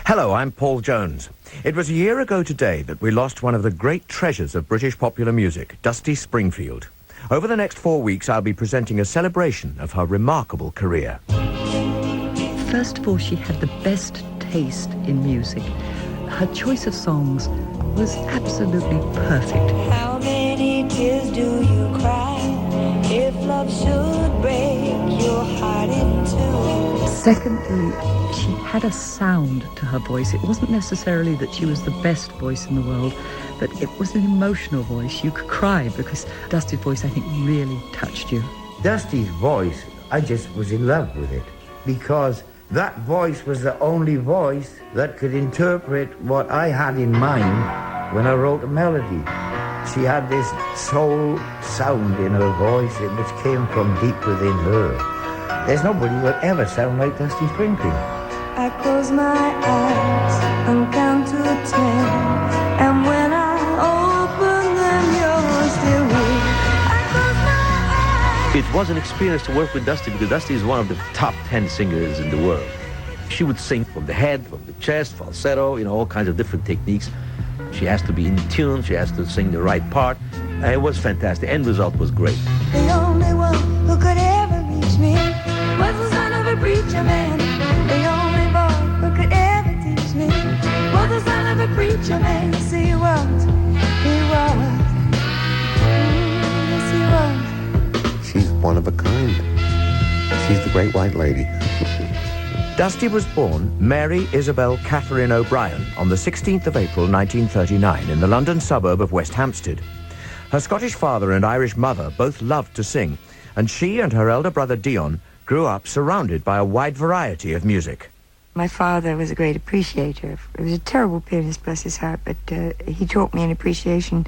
Hello, I'm Paul Jones. It was a year ago today that we lost one of the great treasures of British popular music, Dusty Springfield. Over the next 4 weeks, I'll be presenting a celebration of her remarkable career. First of all, she had the best taste in music. Her choice of songs was absolutely perfect. How many tears do you cry if love should break your heart in two? Secondly, she had a sound to her voice. It wasn't necessarily that she was the best voice in the world, but it was an emotional voice. You could cry because Dusty's voice, I think, really touched you. Dusty's voice, I just was in love with it because that voice was the only voice that could interpret what I had in mind when I wrote a melody. She had this soul sound in her voice which came from deep within her. There's nobody who will ever sound like Dusty Springfield. I close my eyes and count to 10, and when I open them, you're still here. I close my eyes. It was an experience to work with Dusty because Dusty is one of the top 10 singers in the world. She would sing from the head, from the chest, falsetto, all kinds of different techniques. She has to be in tune, she has to sing the right part. And it was fantastic. End result was great. The only one who could ever reach me was the son of a preacher man. The only boy who could ever teach me was the son of a preacher man. Yes, he was. Yes, he was. She's one of a kind. She's the great white lady. Dusty was born Mary Isabel Catherine O'Brien on the 16th of April 1939 in the London suburb of West Hampstead. Her Scottish father and Irish mother both loved to sing, and she and her elder brother Dion grew up surrounded by a wide variety of music. My father was a great appreciator. He was a terrible pianist, bless his heart, but he taught me an appreciation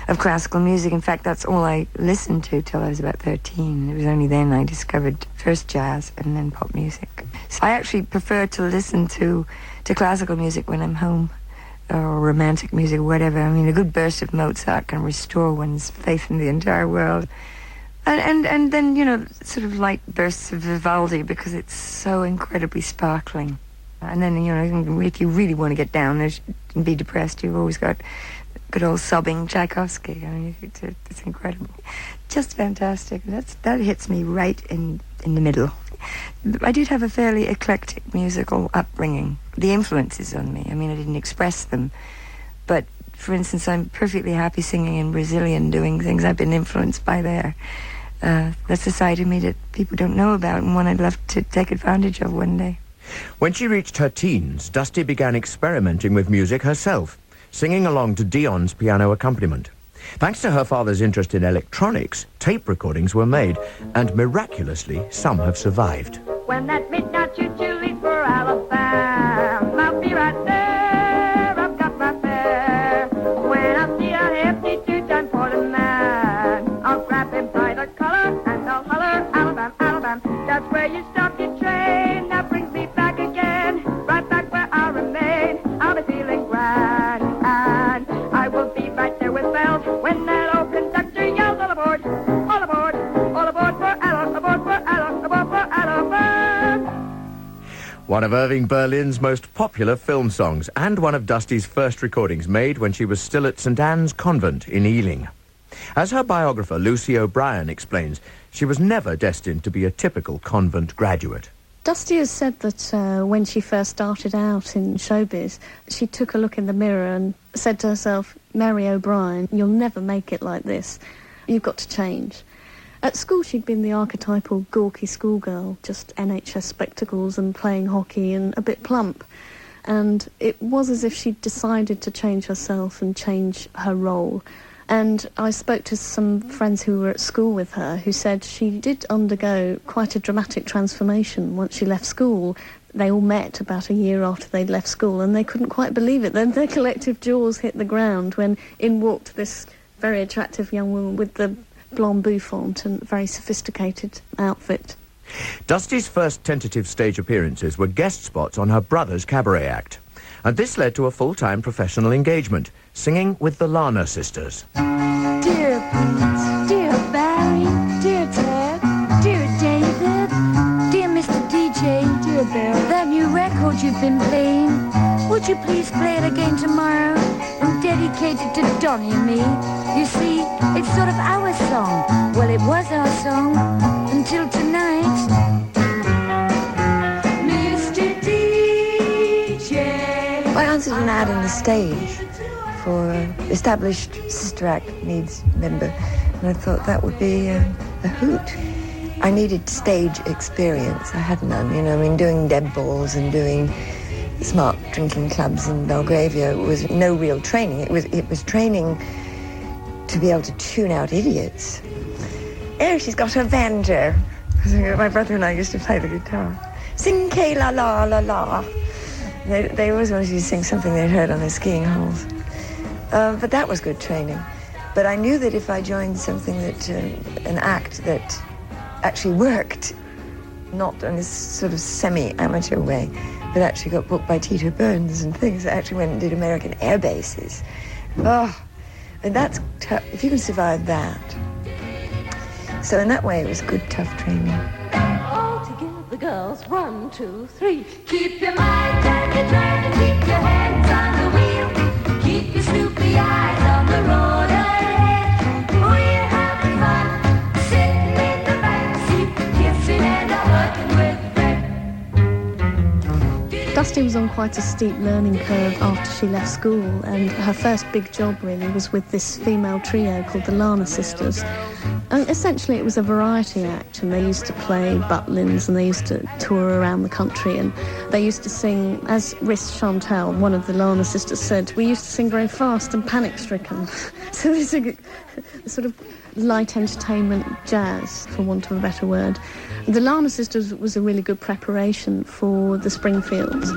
of classical music. In fact, that's all I listened to till I was about 13. It was only then I discovered first jazz and then pop music. So I actually prefer to listen to classical music when I'm home, or romantic music, or whatever. I mean, a good burst of Mozart can restore one's faith in the entire world. And then, sort of light bursts of Vivaldi because it's so incredibly sparkling. And then, if you really want to get down and be depressed, you've always got good old sobbing Tchaikovsky. I mean, it's incredible. Just fantastic. That hits me right in the middle. I did have a fairly eclectic musical upbringing. The influences on me, I mean, I didn't express them. But, for instance, I'm perfectly happy singing in Brazilian, doing things I've been influenced by there. That's a side of me that people don't know about and one I'd love to take advantage of one day. When she reached her teens, Dusty began experimenting with music herself, singing along to Dion's piano accompaniment. Thanks to her father's interest in electronics, tape recordings were made, and miraculously, some have survived. When that midnight choo-choo leaves for Alabama, I'll be right there, I've got my fare. When I see a hefty two-time Portland, I'll grab him by the collar and I'll holler, Alabama, Alabama. That's where you stop your train, that brings me back again, right back where I remain. I'll be feeling grand, and I will be right there with bells when that old conductor yells, all aboard, all aboard, all aboard for Alabama, aboard for Alabama, aboard for Alabama. One of Irving Berlin's most popular film songs, and one of Dusty's first recordings made when she was still at St Anne's Convent in Ealing. As her biographer Lucy O'Brien explains, she was never destined to be a typical convent graduate. Dusty has said that when she first started out in showbiz, she took a look in the mirror and said to herself, Mary O'Brien, you'll never make it like this. You've got to change. At school, she'd been the archetypal gawky schoolgirl, just NHS spectacles and playing hockey and a bit plump. And it was as if she'd decided to change herself and change her role. And I spoke to some friends who were at school with her who said she did undergo quite a dramatic transformation once she left school. They all met about a year after they'd left school and they couldn't quite believe it. Then their collective jaws hit the ground when in walked this very attractive young woman with the blonde bouffant and very sophisticated outfit. Dusty's first tentative stage appearances were guest spots on her brother's cabaret act. And this led to a full-time professional engagement, singing with the Lana Sisters. Dear Pete, dear Barry, dear Ted, dear David, dear Mr. DJ, dear Barry, that new record you've been playing, Would you please play it again tomorrow and dedicate it to Donnie and me? You see, it's sort of our song. Well, it was our song until tonight. Mr. DJ. I answered an ad on the stage for established Sister Act needs member, and I thought that would be a hoot. I needed stage experience. I had none, you know. I mean, doing deb balls and doing smart drinking clubs in Belgravia was no real training. It was training to be able to tune out idiots. Oh, she's got her banjo. My brother and I used to play the guitar. Sing K la la la la. They always wanted you to sing something they'd heard on their skiing holes. But that was good training. But I knew that if I joined something that, an act that actually worked, not in this sort of semi-amateur way, but actually got booked by Tito Burns and things, that actually went and did American air bases. Oh, and that's tough, if you can survive that. So in that way, it was good, tough training. All together, girls, 1, 2, 3. Keep your mind turned, keep your hands on the wheel. Keep your snoopy eyes on the road ahead. We're having fun, sitting in the backseat, kissing and hugging with Dusty was on quite a steep learning curve after she left school, and her first big job really was with this female trio called the Lana Sisters. And essentially it was a variety act, and they used to play butlins and they used to tour around the country, and they used to sing, as Riss Chantel, one of the Lana Sisters, said, we used to sing very fast and panic-stricken. So there's a sort of light entertainment jazz, for want of a better word. The Lana Sisters was a really good preparation for the Springfields.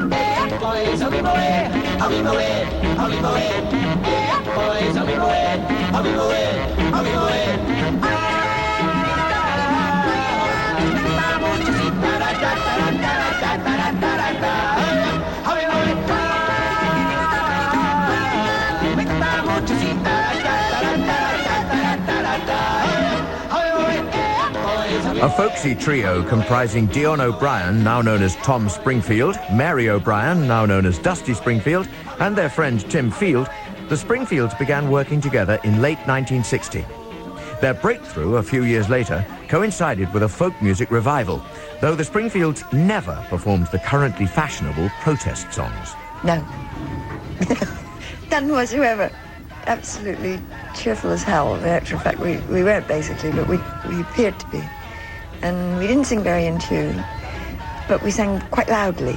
A folksy trio comprising Dion O'Brien, now known as Tom Springfield, Mary O'Brien, now known as Dusty Springfield, and their friend Tim Field, the Springfields began working together in late 1960. Their breakthrough a few years later coincided with a folk music revival, though the Springfields never performed the currently fashionable protest songs. No. None whatsoever. Absolutely cheerful as hell. In actual fact, we weren't basically, but we appeared to be. And we didn't sing very in tune, but we sang quite loudly.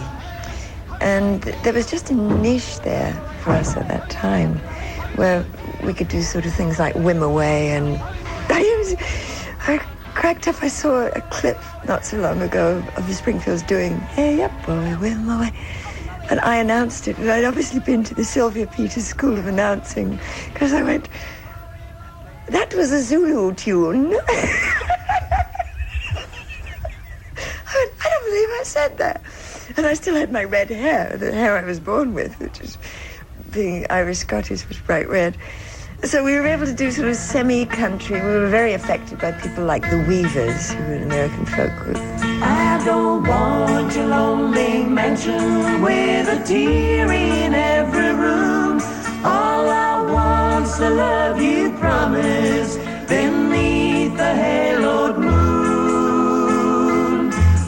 And there was just a niche there for us at that time, where we could do sort of things like Whim Away, and I cracked up. I saw a clip not so long ago of the Springfields doing Hey Up Boy, Whim Away. And I announced it, and I'd obviously been to the Sylvia Peters School of Announcing, because I went, that was a Zulu tune. I don't believe I said that. And I still had my red hair, the hair I was born with, which is, being Irish-Scottish, was bright red. So we were able to do sort of semi-country. We were very affected by people like the Weavers, who were an American folk group. I don't want your lonely mansion with a tear in every room. All I want's the love you promised beneath the haloed moon.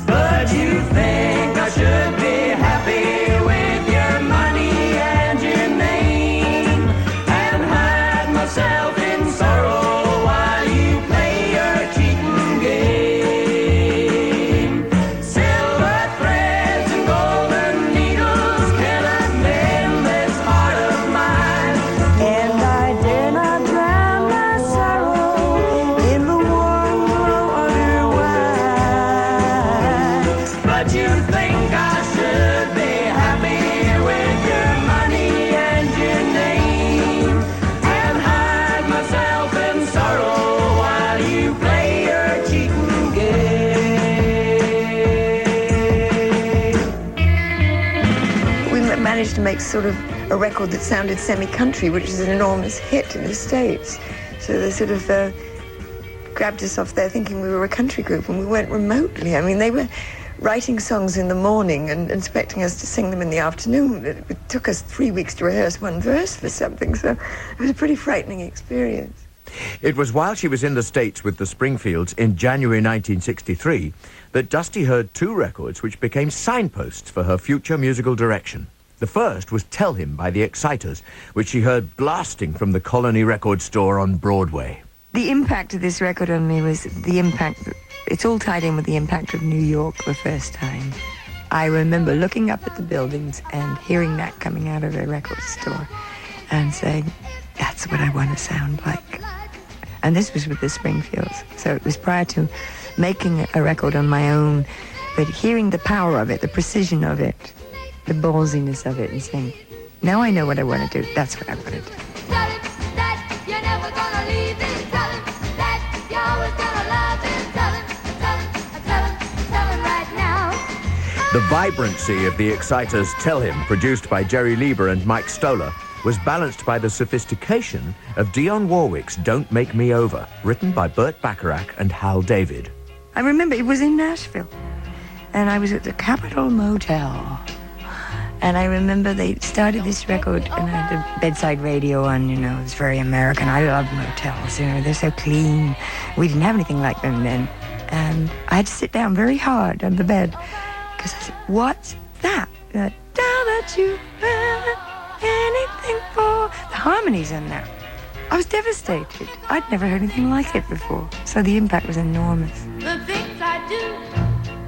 But you think I should be happy with your money and your name, and hide myself in sorrow while you play your cheating game. Silver threads and golden needles cannot mend this heart of mine, and I dare not drown my sorrow in the warm glow of your wine. But you think I should be happy with your money and your name, and hide myself in sorrow while you play your cheating game. We managed to make sort of a record that sounded semi-country, which is an enormous hit in the States. So they sort of grabbed us off there thinking we were a country group, and we weren't remotely. I mean, they were writing songs in the morning and expecting us to sing them in the afternoon. It took us 3 weeks to rehearse one verse for something, so it was a pretty frightening experience. It was while she was in the States with the Springfields in January 1963 that Dusty heard two records which became signposts for her future musical direction. The first was Tell Him by the Exciters, which she heard blasting from the Colony Record store on Broadway. The impact of this record on me was the impact, it's all tied in with the impact of New York the first time. I remember looking up at the buildings and hearing that coming out of a record store and saying, that's what I want to sound like. And this was with the Springfields. So it was prior to making a record on my own, but hearing the power of it, the precision of it, the ballsiness of it, and saying, now I know what I want to do. That's what I want to do. Tell him that you're never gonna leave him. Tell him that you're always gonna love him. Tell him right now. The vibrancy of the Exciters' Tell Him, produced by Jerry Lieber and Mike Stoller, was balanced by the sophistication of Dionne Warwick's Don't Make Me Over, written by Burt Bacharach and Hal David. I remember it was in Nashville, and I was at the Capitol Motel. And I remember they started this record, and I had a bedside radio on, you know, it was very American. I love motels, you know, they're so clean. We didn't have anything like them then. And I had to sit down very hard on the bed, because I said, what's that? Now that you have anything for... The harmonies in there. I was devastated. I'd never heard anything like it before. So the impact was enormous. The things I do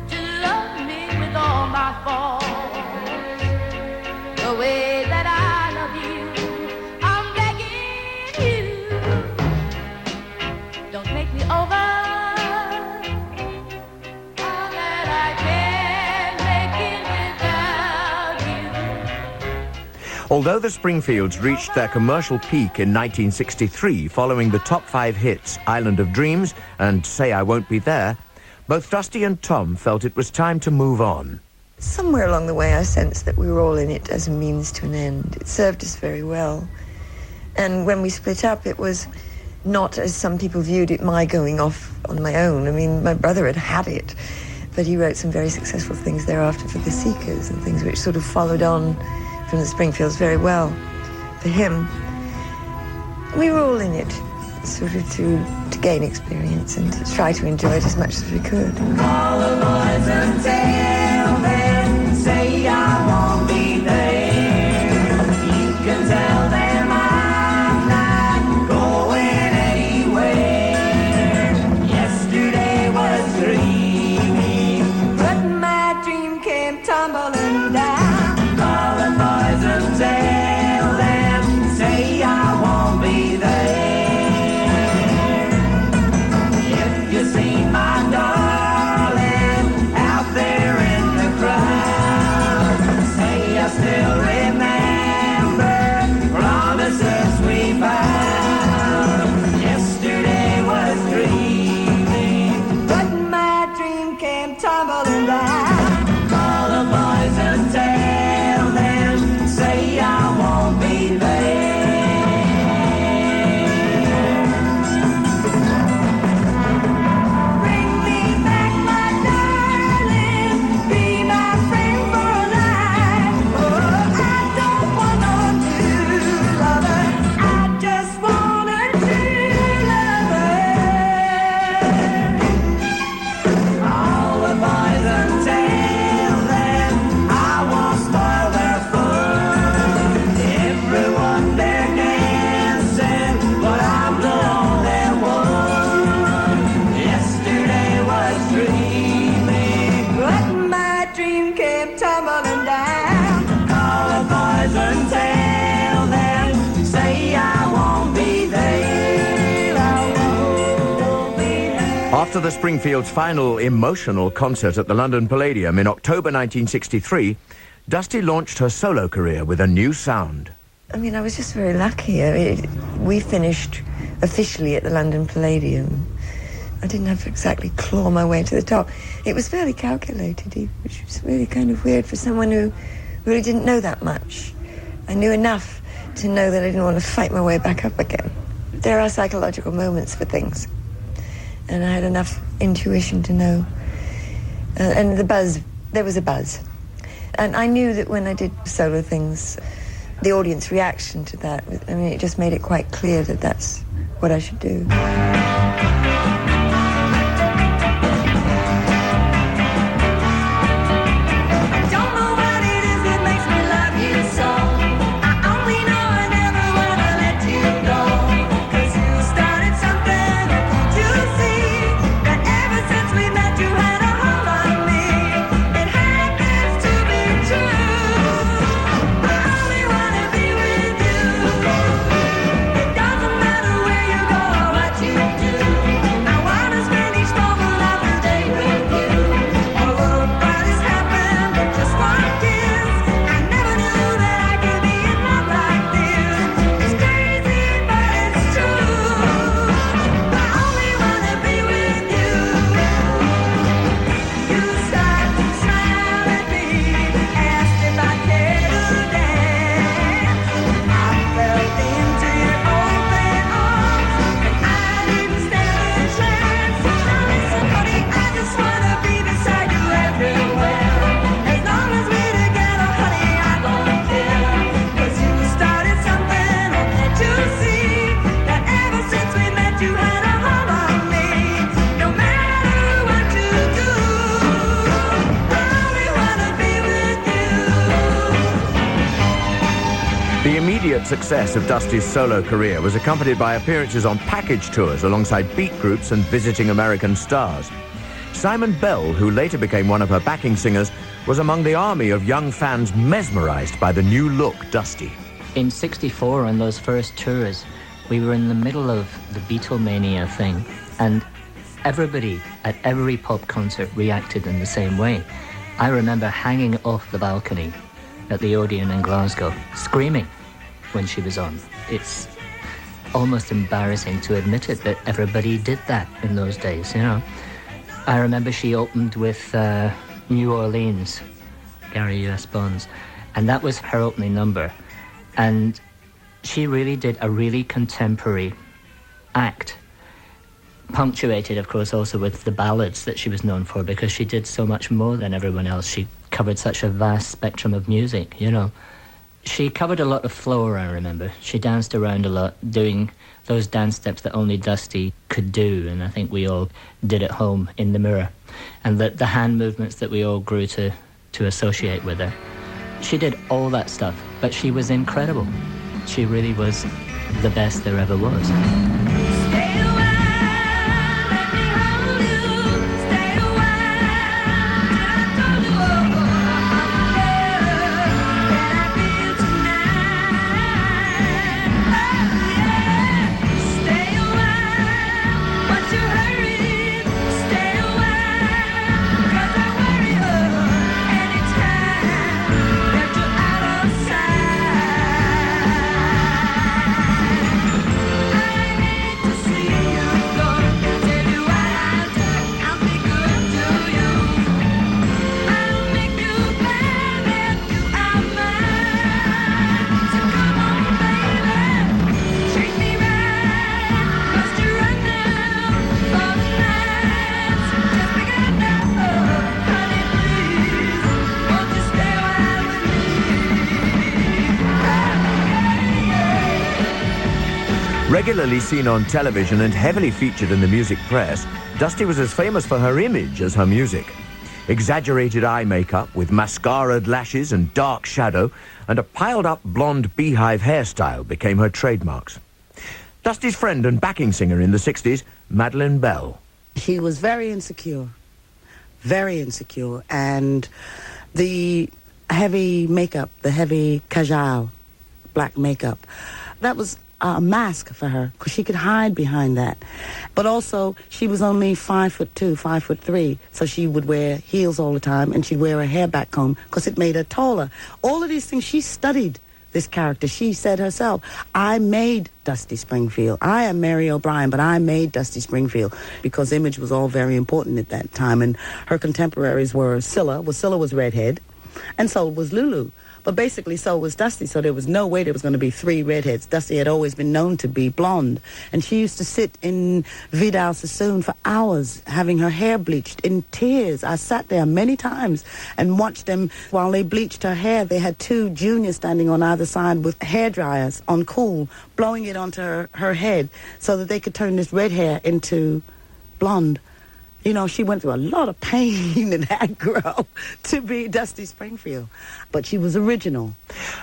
to love me with all my faults. The way that I love you, I'm begging you. Don't make me over. All that I can't make it without you. Although the Springfields reached their commercial peak in 1963 following the top 5 hits Island of Dreams and Say I Won't Be There, both Dusty and Tom felt it was time to move on. Somewhere along the way, I sensed that we were all in it as a means to an end. It served us very well. And when we split up, it was not, as some people viewed it, my going off on my own. I mean, my brother had it, but he wrote some very successful things thereafter for the Seekers and things which sort of followed on from the Springfields very well. For him, we were all in it, sort of to gain experience and to try to enjoy it as much as we could. All the boys and tell them, say I won't be there. You can tell them I'm not going anywhere. Yesterday was dreaming, but my dream came tumbling down. All the boys and tell them, say I won't be there. If you see my darling out there in the crowd, say I still remember promises we found. Yesterday was dreaming, but my dream came tumbling down. Call the boys and tell them, say I won't be there. Bring me back my darling, be my friend for a life. Oh, I don't want no new lover, I just want a true lover. All the boys and tell them I won't spoil their fun. Everyone they're dancing, but I'm the only one. Yesterday was dreaming, but my dream came tumbling down. Call the boys and tell them, say I won't be there. I won't be there. After the Springfields' final emotional concert at the London Palladium in October 1963, Dusty launched her solo career with a new sound. I mean, I was just very lucky. I mean, we finished officially at the London Palladium. I didn't have to exactly claw my way to the top. It was fairly calculated, which was really kind of weird for someone who really didn't know that much. I knew enough to know that I didn't want to fight my way back up again. There are psychological moments for things, and I had enough intuition to know And the buzz, there was a buzz. And I knew that when I did solo things, the audience reaction to that, I mean, it just made it quite clear that that's what I should do. The immediate success of Dusty's solo career was accompanied by appearances on package tours alongside beat groups and visiting American stars. Simon Bell, who later became one of her backing singers, was among the army of young fans mesmerized by the new look Dusty. In '64, on those first tours, we were in the middle of the Beatlemania thing, and everybody at every pop concert reacted in the same way. I remember hanging off the balcony at the Odeon in Glasgow, screaming when she was on. It's almost embarrassing to admit it, but everybody did that in those days, you know. I remember she opened with New Orleans, Gary U.S. Bonds, and that was her opening number. And she really did a really contemporary act, punctuated, of course, also with the ballads that she was known for, because she did so much more than everyone else. She covered such a vast spectrum of music, you know. She covered a lot of floor, I remember. She danced around a lot, doing those dance steps that only Dusty could do, and I think we all did at home in the mirror. And the hand movements that we all grew to associate with her. She did all that stuff, but she was incredible. She really was the best there ever was. Regularly seen on television and heavily featured in the music press, Dusty was as famous for her image as her music. Exaggerated eye makeup with mascaraed lashes and dark shadow and a piled-up blonde beehive hairstyle became her trademarks. Dusty's friend and backing singer in the 60s, Madeline Bell. He was very insecure, and the heavy makeup, the heavy kajal, black makeup, that was a mask for her, because she could hide behind that. But also, she was only 5'2", 5'3", so she would wear heels all the time, and she'd wear her hair back comb, because it made her taller. All of these things, she studied this character. She said herself, I made Dusty Springfield. I am Mary O'Brien, but I made Dusty Springfield, because image was all very important at that time, and her contemporaries were Cilla. Well, Cilla was redhead, And so was Lulu. But basically, so was Dusty. So there was no way there was going to be 3 redheads. Dusty had always been known to be blonde. And she used to sit in Vidal Sassoon for hours, having her hair bleached in tears. I sat there many times and watched them while they bleached her hair. They had 2 juniors standing on either side with hair dryers on cool, blowing it onto her head so that they could turn this red hair into blonde. You know, she went through a lot of pain in that girl to be Dusty Springfield. But she was original.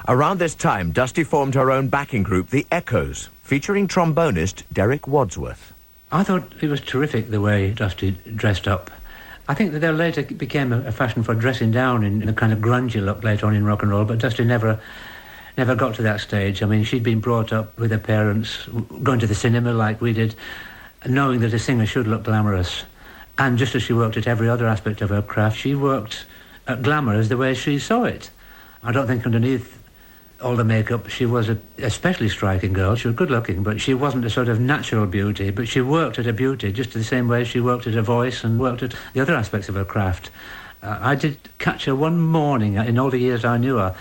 Around this time, Dusty formed her own backing group, the Echoes, featuring trombonist Derek Wadsworth. I thought it was terrific the way Dusty dressed up. I think that there later became a fashion for dressing down in a kind of grungy look later on in rock and roll, but Dusty never got to that stage. I mean, she'd been brought up with her parents, going to the cinema like we did, knowing that a singer should look glamorous. And just as she worked at every other aspect of her craft, she worked at glamour as the way she saw it. I don't think underneath all the makeup she was a especially striking girl. She was good looking, but she wasn't a sort of natural beauty, but she worked at her beauty just the same way she worked at her voice and worked at the other aspects of her craft. I did catch her one morning in all the years I knew her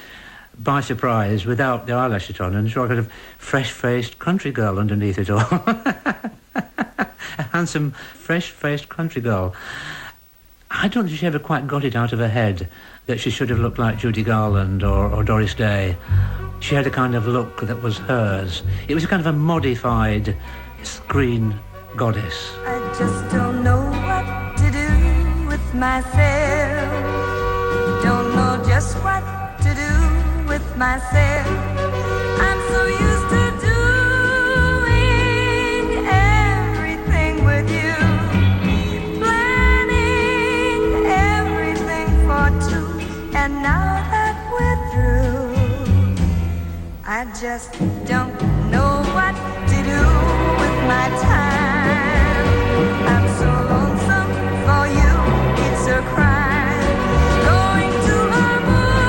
by surprise without the eyelashes on, and she was a kind of fresh-faced country girl underneath it all. A handsome, fresh-faced country girl. I don't think she ever quite got it out of her head that she should have looked like Judy Garland or Doris Day. She had a kind of look that was hers. It was a kind of a modified screen goddess. I just don't know what to do with myself. Don't know just what to do with myself. I'm so used to doing everything with you, planning everything for 2, and now that we're through, I just don't know what to do with my time. I'm so lonesome for you, it's a crime. Going to a movie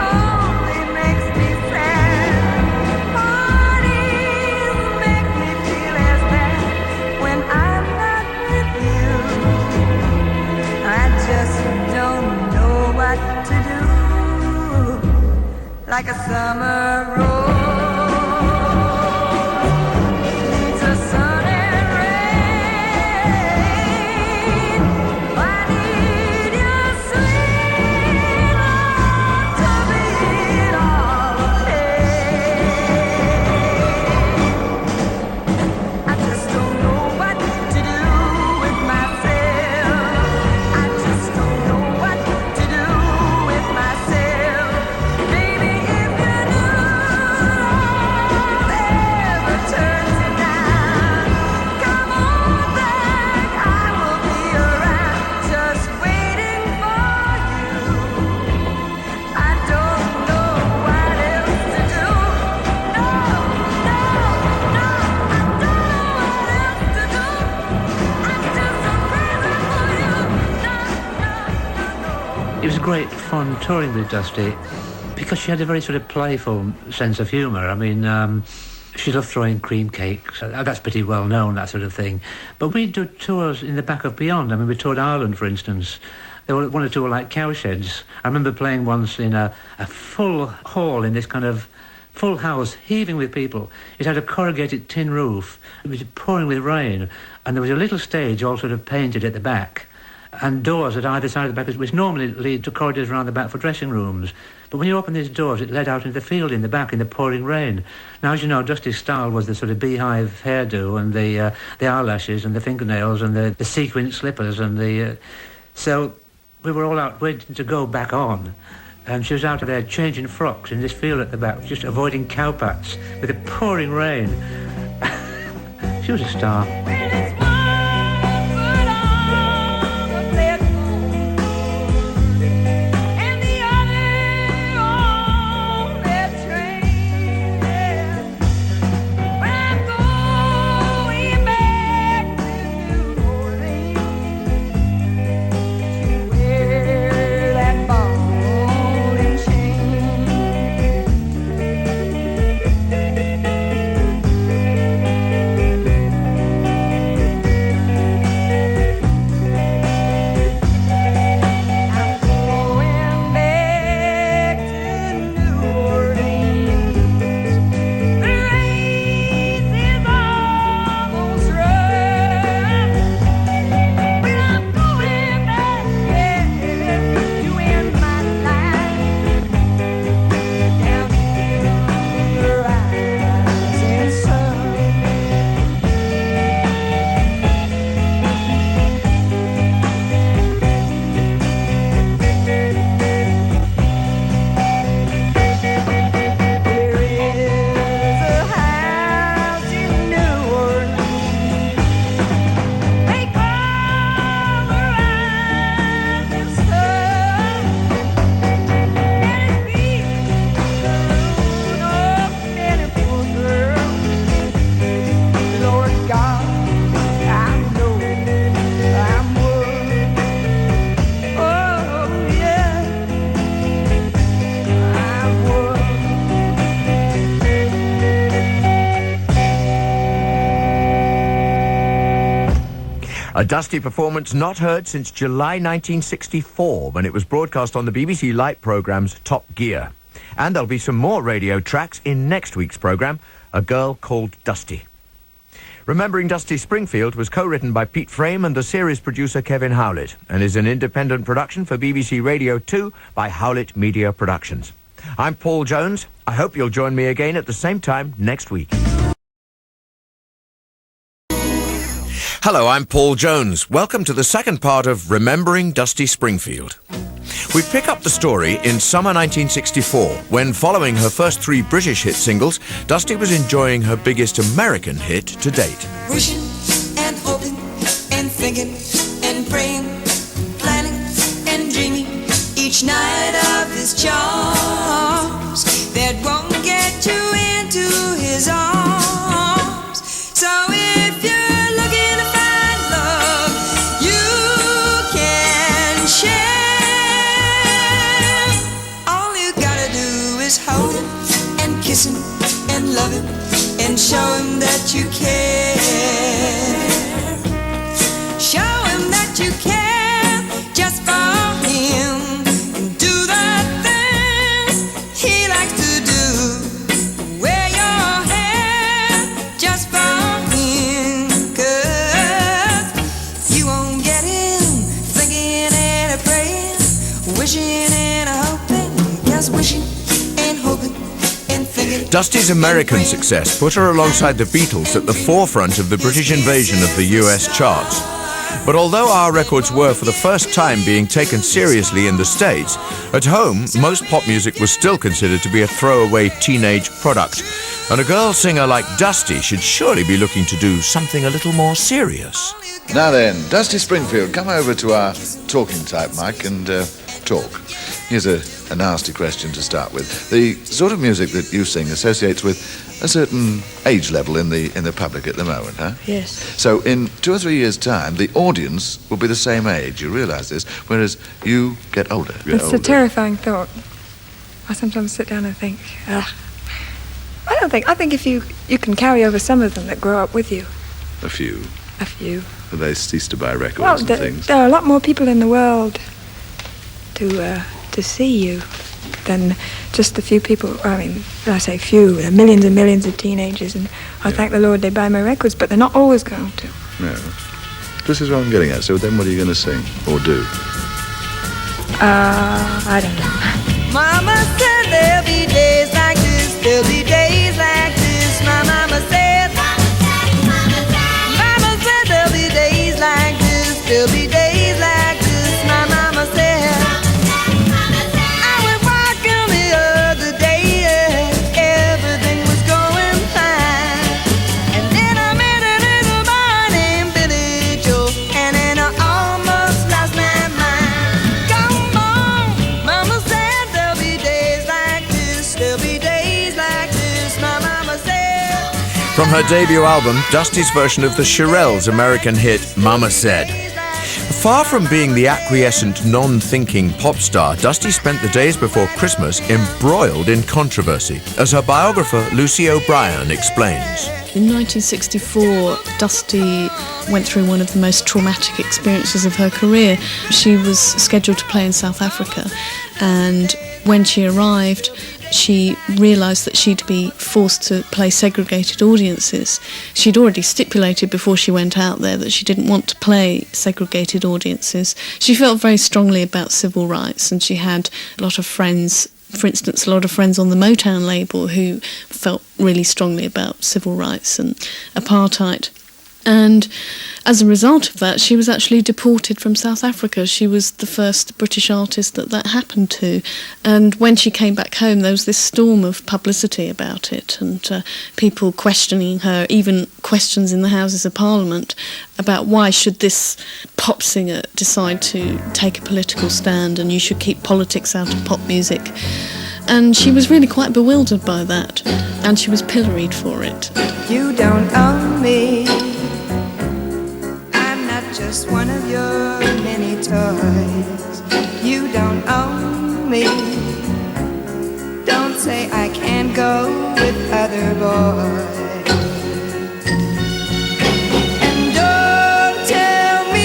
only makes me sad. Parties make me feel as bad when I'm not with you. I just don't know what to do. Like a summer rose needs a sun and rain. I need your sweet love to beat all I just don't know what to do with myself. I just don't know what to do with myself. Baby, if you knew love ever turns you down, come on back, I will be around, just waiting for you. I don't know what else to do. No, no, no, I don't know what else to do. I'm just so crazy for you. No, no, no, no. It was great fun touring with Dusty because she had a very sort of playful sense of humour. I mean, she loved throwing cream cakes. That's pretty well known, that sort of thing. But we'd do tours in the back of Beyond. I mean, we toured Ireland, for instance. There were 1 or 2 were like cowsheds. I remember playing once in a full hall in this kind of full house, heaving with people. It had a corrugated tin roof. It was pouring with rain. And there was a little stage all sort of painted at the back, and doors at either side of the back, which normally lead to corridors around the back for dressing rooms. But when you opened these doors, it led out into the field in the back in the pouring rain. Now, as you know, Dusty's style was the sort of beehive hairdo and the eyelashes and the fingernails and the sequin slippers and the... So we were all out waiting to go back on. And she was out there changing frocks in this field at the back, just avoiding cowpats with the pouring rain. She was a star. A Dusty performance not heard since July 1964, when it was broadcast on the BBC Light programme's Top Gear. And there'll be some more radio tracks in next week's programme, A Girl Called Dusty. Remembering Dusty Springfield was co-written by Pete Frame and the series producer Kevin Howlett, and is an independent production for BBC Radio 2 by Howlett Media Productions. I'm Paul Jones. I hope you'll join me again at the same time next week. Hello, I'm Paul Jones. Welcome to the second part of Remembering Dusty Springfield. We pick up the story in summer 1964, when, following her first 3 British hit singles, Dusty was enjoying her biggest American hit to date. Wishing and hoping and thinking and praying, planning and dreaming each night of his charms that won't get you into his arms. So if you're looking to find love, you can share. All you gotta do is hold him and kiss him and love him and show him that you care. Show him that you care just for him, and do the things he likes to do. Wear your hair just for him, 'cause you won't get him thinking and a praying, wishing and a hoping, just wishing and hoping and thinking. Dusty's American success put her alongside the Beatles at the forefront of the British invasion of the US charts. But although our records were for the first time being taken seriously in the States, at home most pop music was still considered to be a throwaway teenage product. And a girl singer like Dusty should surely be looking to do something a little more serious. Now then, Dusty Springfield, come over to our talking type mic and talk. Here's a nasty question to start with. The sort of music that you sing associates with a certain age level in the public at the moment, huh? Yes. So in 2 or 3 years' time, the audience will be the same age. You realise this, whereas you get older. It's a terrifying thought. I sometimes sit down and think, I think if you can carry over some of them that grow up with you. A few. A few. They cease to buy records Well, and things. there are a lot more people in the world to see you than just a few people. I mean, I say few, there are millions and millions of teenagers, and I thank the Lord they buy my records, but they're not always going to. No. This is what I'm getting at. So then what are you going to sing or do? I don't know. Mama said there'll be days like this, there'll be days like this. My mama said, Mama said there'll be days like this, there'll be days like this. My mama said, I went walking the other day, everything was going fine. And then I met a little boy named Billy Joe, and then I almost lost my mind. Come on, Mama said there'll be days like this, there'll be days like this. My mama said. From her debut album, Dusty's version of the Shirelles' American hit, Mama Said. Far from being the acquiescent, non-thinking pop star, Dusty spent the days before Christmas embroiled in controversy, as her biographer Lucy O'Brien explains. In 1964, Dusty went through one of the most traumatic experiences of her career. She was scheduled to play in South Africa, and when she arrived, she realised that she'd be forced to play segregated audiences. She'd already stipulated before she went out there that she didn't want to play segregated audiences. She felt very strongly about civil rights, and she had a lot of friends, for instance, a lot of friends on the Motown label who felt really strongly about civil rights and apartheid. And as a result of that, she was actually deported from South Africa. She was the first British artist that happened to. And when she came back home, there was this storm of publicity about it, and people questioning her, even questions in the Houses of Parliament about why should this pop singer decide to take a political stand, and you should keep politics out of pop music. And she was really quite bewildered by that, and she was pilloried for it. You don't own me, I'm not just one of your many toys. You don't own me, don't say I can't go with other boys. And don't tell me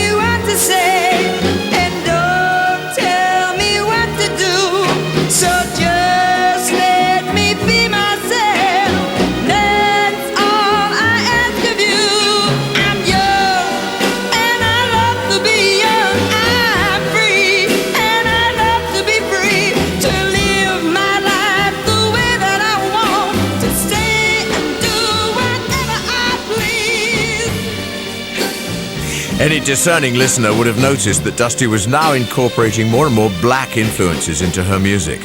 Any discerning listener would have noticed that Dusty was now incorporating more and more black influences into her music.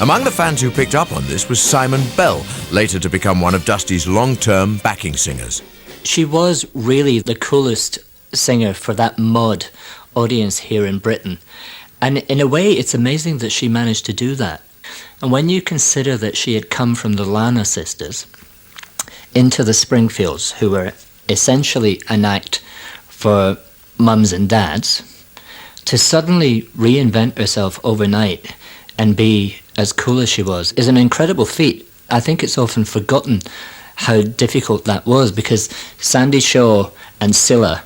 Among the fans who picked up on this was Simon Bell, later to become one of Dusty's long-term backing singers. She was really the coolest singer for that mod audience here in Britain. And in a way, it's amazing that she managed to do that. And when you consider that she had come from the Lana sisters into the Springfields, who were essentially an act for mums and dads, to suddenly reinvent herself overnight and be as cool as she was is an incredible feat. I think it's often forgotten how difficult that was, because Sandy Shaw and Cilla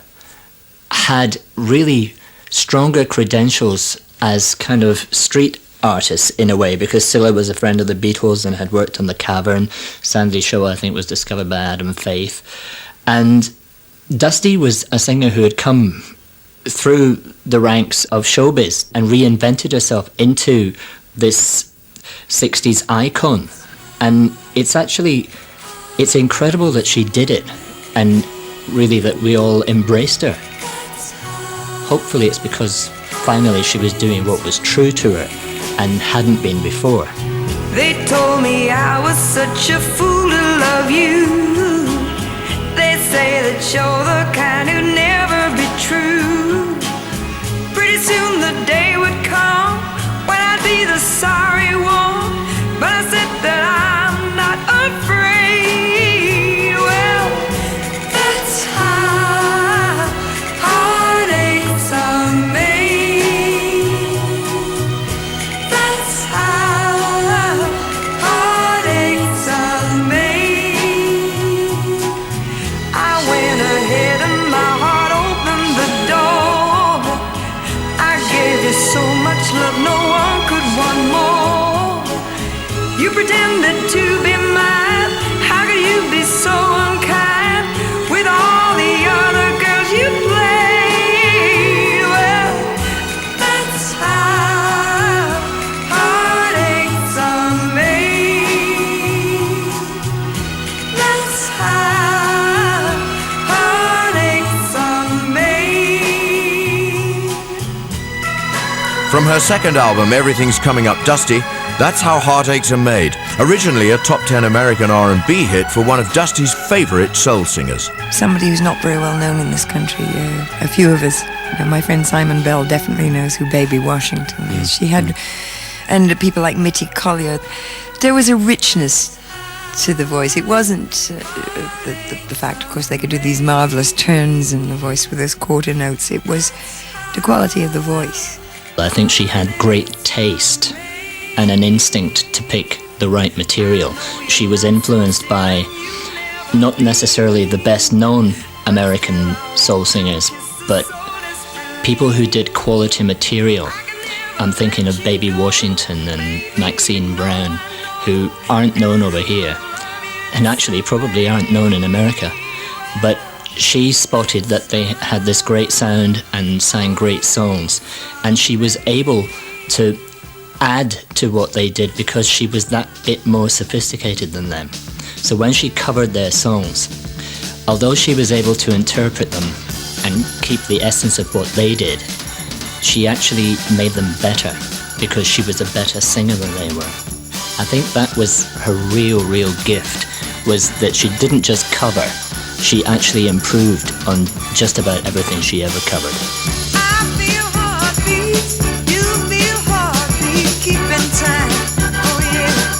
had really stronger credentials as kind of street artists in a way, because Cilla was a friend of the Beatles and had worked on The Cavern. Sandy Shaw, I think, was discovered by Adam Faith. And Dusty was a singer who had come through the ranks of showbiz and reinvented herself into this 60s icon. And it's incredible that she did it, and really that we all embraced her. Hopefully it's because finally she was doing what was true to her and hadn't been before. They told me I was such a fool to love you. They say that you're the kind who'd never be true. Pretty soon the day would come when I'd be the sorry one, but I said that I'm not afraid. Well, that's how heartaches are made. That's how heartaches are made. I went ahead and my heart opened the door. I gave you so much love, no one could want more. You pretended to be mine. How could you be so unkind with all the other girls you played? Well, that's how heartaches are made. That's how heartaches are made. From her second album, Everything's Coming Up Dusty, that's how Heartaches are made. Originally a top 10 American R&B hit for one of Dusty's favourite soul singers. Somebody who's not very well known in this country. A few of us, my friend Simon Bell definitely knows who Baby Washington is. She had, and people like Mitty Collier. There was a richness to the voice. It wasn't the fact, of course, they could do these marvellous turns in the voice with those quarter notes. It was the quality of the voice. I think she had great taste and an instinct to pick the right material. She was influenced by not necessarily the best known American soul singers, but people who did quality material. I'm thinking of Baby Washington and Maxine Brown, who aren't known over here, and actually probably aren't known in America. But she spotted that they had this great sound and sang great songs, and she was able to add to what they did because she was that bit more sophisticated than them. So when she covered their songs, although she was able to interpret them and keep the essence of what they did, she actually made them better because she was a better singer than they were. I think that was her real gift, was that she didn't just cover, she actually improved on just about everything she ever covered. Keeping time, oh yeah.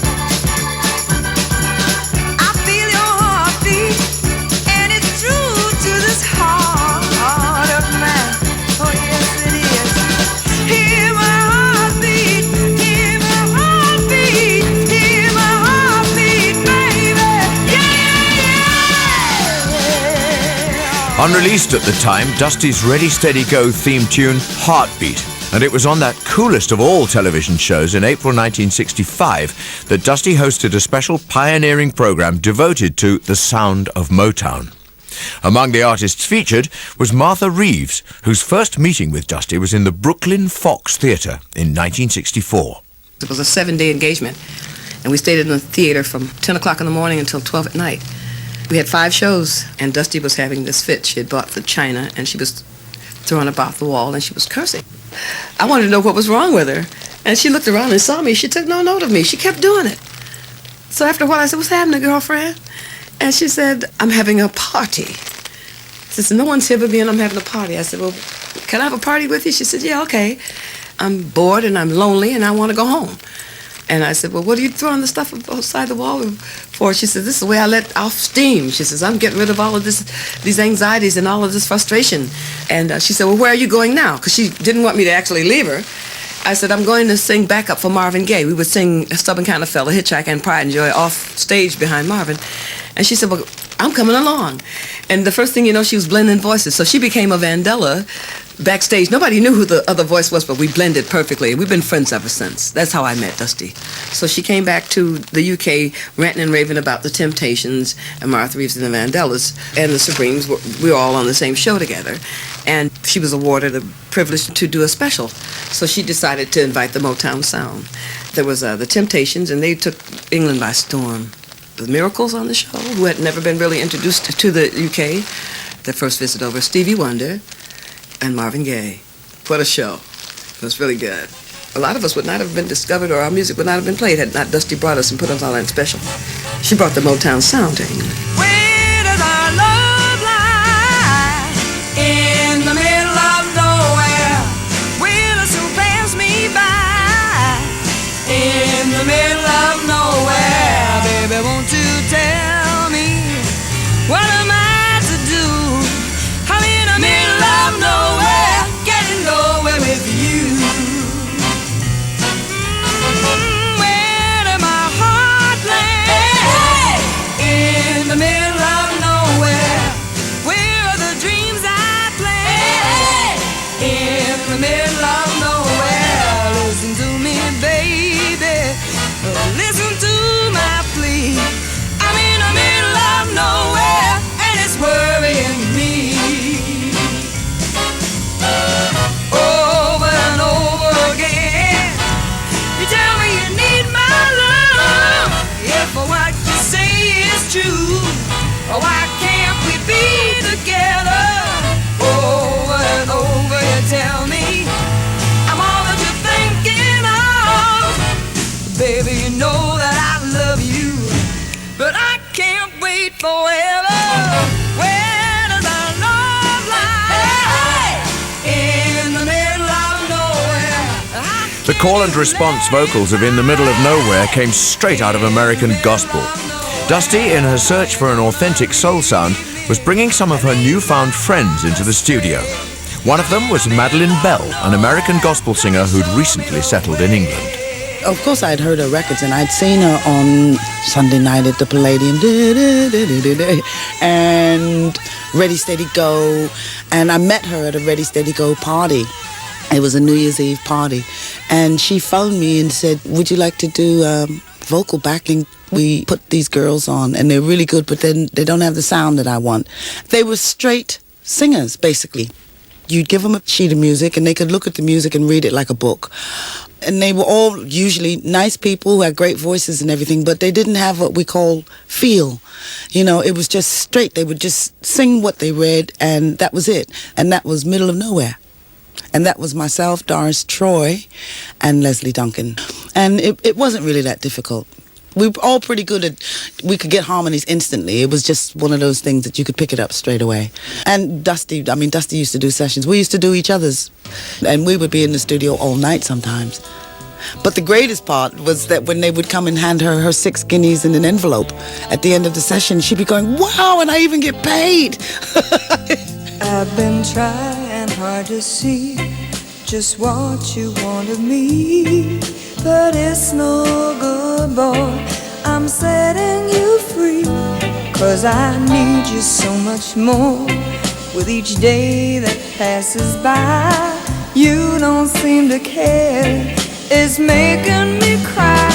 I feel your heartbeat, and it's true to this heart of mine. Oh yes, it is. Hear my heartbeat, hear my heartbeat, hear my heartbeat, baby. Yeah. Unreleased at the time, Dusty's Ready Steady Go theme tune, Heartbeat. And it was on that coolest of all television shows in April 1965 that Dusty hosted a special pioneering program devoted to the sound of Motown. Among the artists featured was Martha Reeves, whose first meeting with Dusty was in the Brooklyn Fox Theatre in 1964. It was a 7-day engagement, and we stayed in the theater from 10 o'clock in the morning until 12 at night. We had 5 shows, and Dusty was having this fit she had bought for China, and she was throwing up off the wall, and she was cursing. I wanted to know what was wrong with her. And she looked around and saw me. She took no note of me. She kept doing it. So after a while, I said, what's happening, girlfriend? And she said, I'm having a party. She said, no one's here but me, and I'm having a party. I said, well, can I have a party with you? She said, yeah, okay. I'm bored, and I'm lonely, and I want to go home. And I said, well, what are you throwing the stuff outside the wall for? She said, this is the way I let off steam. She says, I'm getting rid of all of these anxieties and all of this frustration. And she said, well, where are you going now? Because she didn't want me to actually leave her. I said, I'm going to sing backup for Marvin Gaye. We would sing Stubborn Kind of Fella, Hitchhiker, and Pride and Joy off stage behind Marvin. And she said, well, I'm coming along. And the first thing you know, she was blending voices. So she became a Vandella backstage. Nobody knew who the other voice was, but we blended perfectly. We've been friends ever since. That's how I met Dusty. So she came back to the UK ranting and raving about the Temptations and Martha Reeves and the Vandellas and the Supremes. We were all on the same show together. And she was awarded the privilege to do a special. So she decided to invite the Motown Sound. There was the Temptations, and they took England by storm. The Miracles on the show, who had never been really introduced to the UK. Their first visit over, Stevie Wonder and Marvin Gaye. What a show. It was really good. A lot of us would not have been discovered, or our music would not have been played had not Dusty brought us and put us on that special. She brought the Motown Sound to England. Where does our love lie? In the middle of nowhere. Will it soon pass me by? In the middle of nowhere. Baby, won't you tell me what am I to do? I'm in the middle of nowhere, getting nowhere with you. Where did my heart lay? In the middle of nowhere. Where are the dreams I play? In the middle of nowhere. Listen to me, baby. Listen to my plea. I'm in the middle of nowhere, and it's worrying me. Over and over again, you tell me you need my love. If what you say is true, why can't we be together? Over and over you tell me I'm all that you're thinking of. Baby, you know that I love you, but I can't wait forever. Where does our love lie? In the middle of nowhere. The call and response vocals of In the Middle of Nowhere came straight out of American gospel. Dusty, in her search for an authentic soul sound, was bringing some of her newfound friends into the studio. One of them was Madeline Bell, an American gospel singer who'd recently settled in England. Of course, I'd heard her records, and I'd seen her on Sunday night at the Palladium, and Ready, Steady, Go. And I met her at a Ready, Steady, Go party. It was a New Year's Eve party. And she phoned me and said, would you like to do vocal backing? We put these girls on, and they're really good, but then they don't have the sound that I want. They were straight singers, basically. You'd give them a sheet of music, and they could look at the music and read it like a book. And they were all usually nice people who had great voices and everything, but they didn't have what we call feel. You know, it was just straight. They would just sing what they read, and that was it. And that was Middle of Nowhere. And that was myself, Doris Troy, and Leslie Duncan. And it wasn't really that difficult. We were all pretty good at, we could get harmonies instantly. It was just one of those things that you could pick it up straight away. And Dusty used to do sessions. We used to do each other's. And we would be in the studio all night sometimes. But the greatest part was that when they would come and hand her 6 guineas in an envelope at the end of the session, she'd be going, wow, and I even get paid. I've been trying hard to see just what you want of me, but it's no good, boy. I'm setting you free, 'cause I need you so much more. With each day that passes by, you don't seem to care. It's making me cry.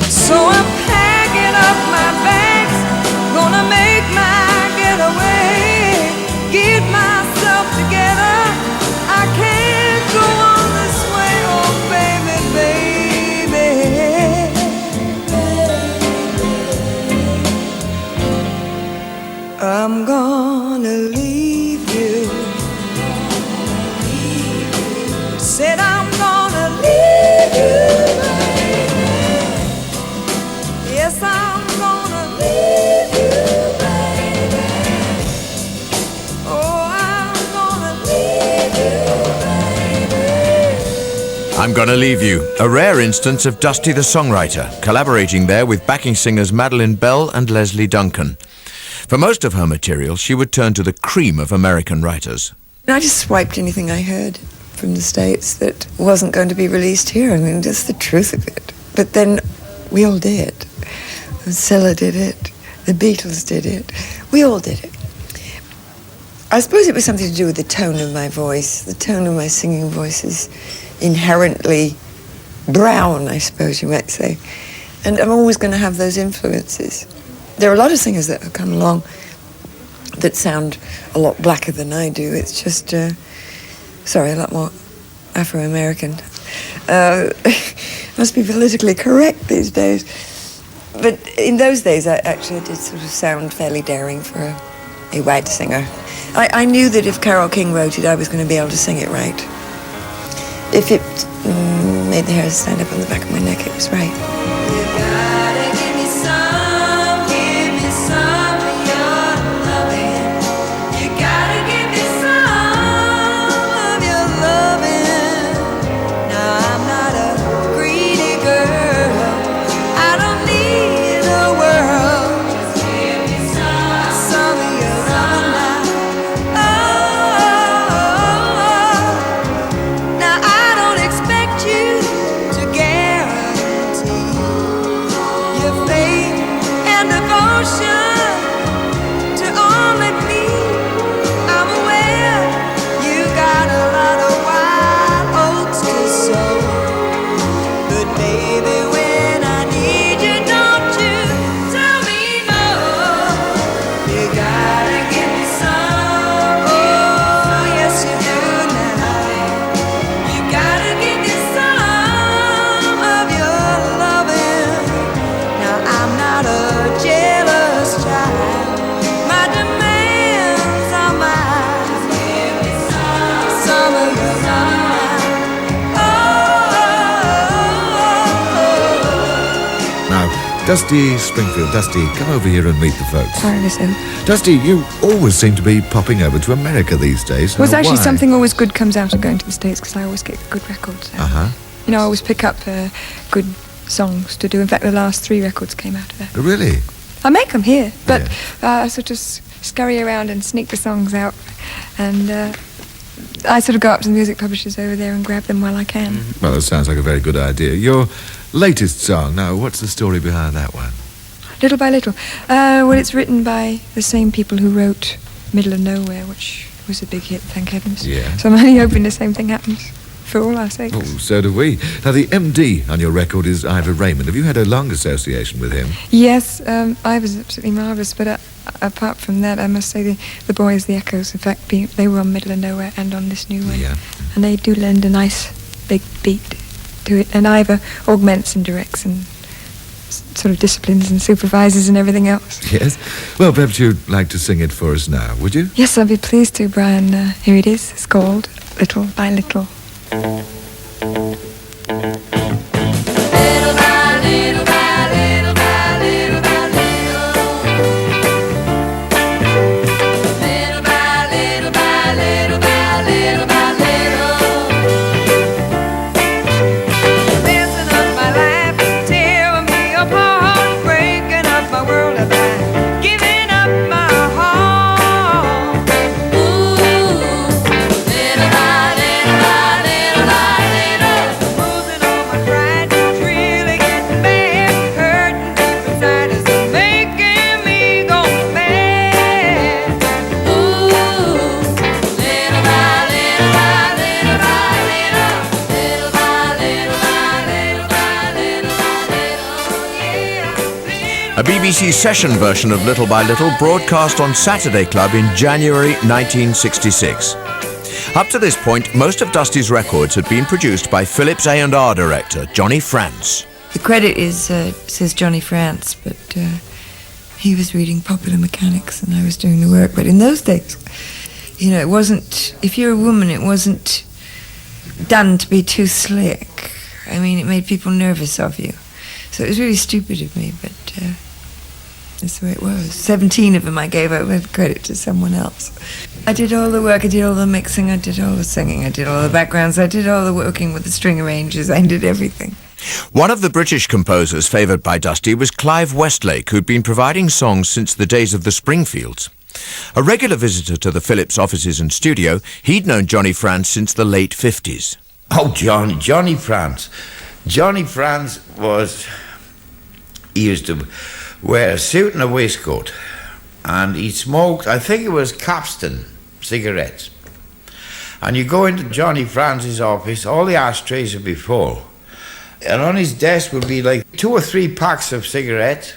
So I'm packing up my bags, gonna make my getaway, get myself together. I can't go on this way, oh baby, baby. I'm gonna leave you said I'm gonna leave you, baby. Yes, I'm gonna leave you, baby. Oh, I'm gonna leave you, baby. I'm Gonna Leave You, a rare instance of Dusty the songwriter, collaborating there with backing singers Madeline Bell and Leslie Duncan. For most of her material, she would turn to the cream of American writers. I just swiped anything I heard from the States that wasn't going to be released here. I mean, just the truth of it. But then we all did. Cilla did it. The Beatles did it. We all did it. I suppose it was something to do with the tone of my voice. The tone of my singing voice is inherently brown, I suppose you might say. And I'm always going to have those influences. There are a lot of singers that have come along that sound a lot blacker than I do. It's just, a lot more Afro-American. Must be politically correct these days. But in those days, I actually did sort of sound fairly daring for a white singer. I knew that if Carole King wrote it, I was going to be able to sing it right. If it made the hairs stand up on the back of my neck, it was right. Dusty Springfield. Dusty, come over here and meet the folks. Sorry, listen. Dusty, you always seem to be popping over to America these days. Well, it's Now, actually why? something always good comes out of going to the States because I always get good records. Uh-huh. You know, I always pick up good songs to do. In fact, the last 3 records came out of that. Really? I make them here, but I sort of scurry around and sneak the songs out. And I sort of go up to the music publishers over there and grab them while I can. Well, that sounds like a very good idea. Your latest song, now, what's the story behind that one? Little by Little. Well, it's written by the same people who wrote Middle of Nowhere, which was a big hit, thank heavens. Yeah. So I'm only hoping the same thing happens for all our sakes. Oh, so do we. Now, the MD on your record is Ivor Raymond. Have you had a long association with him? Yes, I was absolutely marvellous, but apart from that, I must say the boys, the Echoes, in fact, they were on Middle of Nowhere and on this new one. Yeah. And they do lend a nice big beat to it, and Ivor augments and directs and sort of disciplines and supervises and everything else. Yes. Well, perhaps you'd like to sing it for us now, would you? Yes, I'd be pleased to, Brian. Here it is. It's called Little by Little. A BBC session version of Little by Little broadcast on Saturday Club in January 1966. Up to this point, most of Dusty's records had been produced by Philips A&R director Johnny France. The credit is says Johnny France, but he was reading Popular Mechanics and I was doing the work. But in those days, you know, it wasn't, if you're a woman, it wasn't done to be too slick. I mean, it made people nervous of you. So it was really stupid of me, but that's the way it was. 17 of them I gave over credit to someone else. I did all the work, I did all the mixing, I did all the singing, I did all the backgrounds, I did all the working with the string arrangers, I did everything. One of the British composers favoured by Dusty was Clive Westlake, who'd been providing songs since the days of the Springfields. A regular visitor to the Phillips offices and studio, he'd known Johnny Franz since the late 50s. Oh, Johnny Franz. Johnny Franz he used to wear a suit and a waistcoat, and he smoked, I think it was Capstan cigarettes. And you go into Johnny Franz's office, all the ashtrays would be full, and on his desk would be like 2 or 3 packs of cigarettes,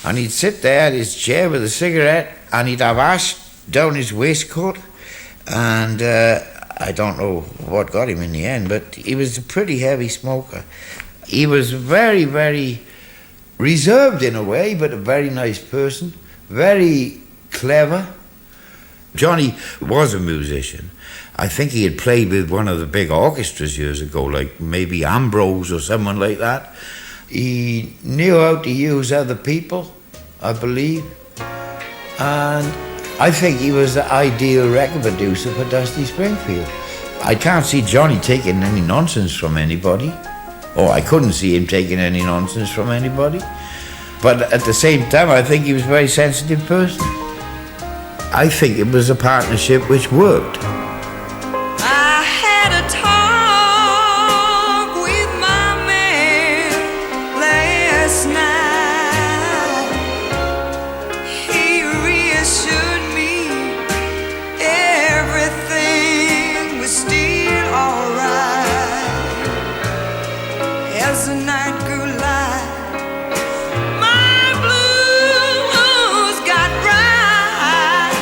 and he'd sit there at his chair with a cigarette, and he'd have ash down his waistcoat, and I don't know what got him in the end, but he was a pretty heavy smoker. He was very, very reserved in a way, but a very nice person, very clever. Johnny was a musician. I think he had played with one of the big orchestras years ago, like maybe Ambrose or someone like that. He knew how to use other people, I believe. And I think he was the ideal record producer for Dusty Springfield. I can't see Johnny taking any nonsense from anybody. Or I couldn't see him taking any nonsense from anybody. But at the same time, I think he was a very sensitive person. I think it was a partnership which worked. I had a talk with my man last night. He reassured me everything was still alright. As the night grew light, my blues got bright.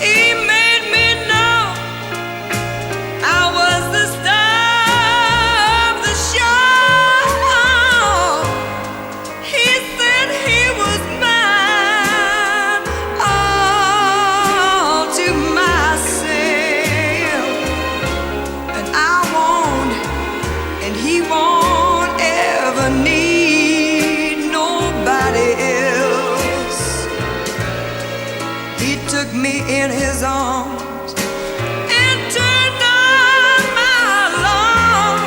He made me know I was the star of the show. He said he was mine all to myself, and I won't, and he won't ever need nobody else. He took me in his arms and turned on my alarm.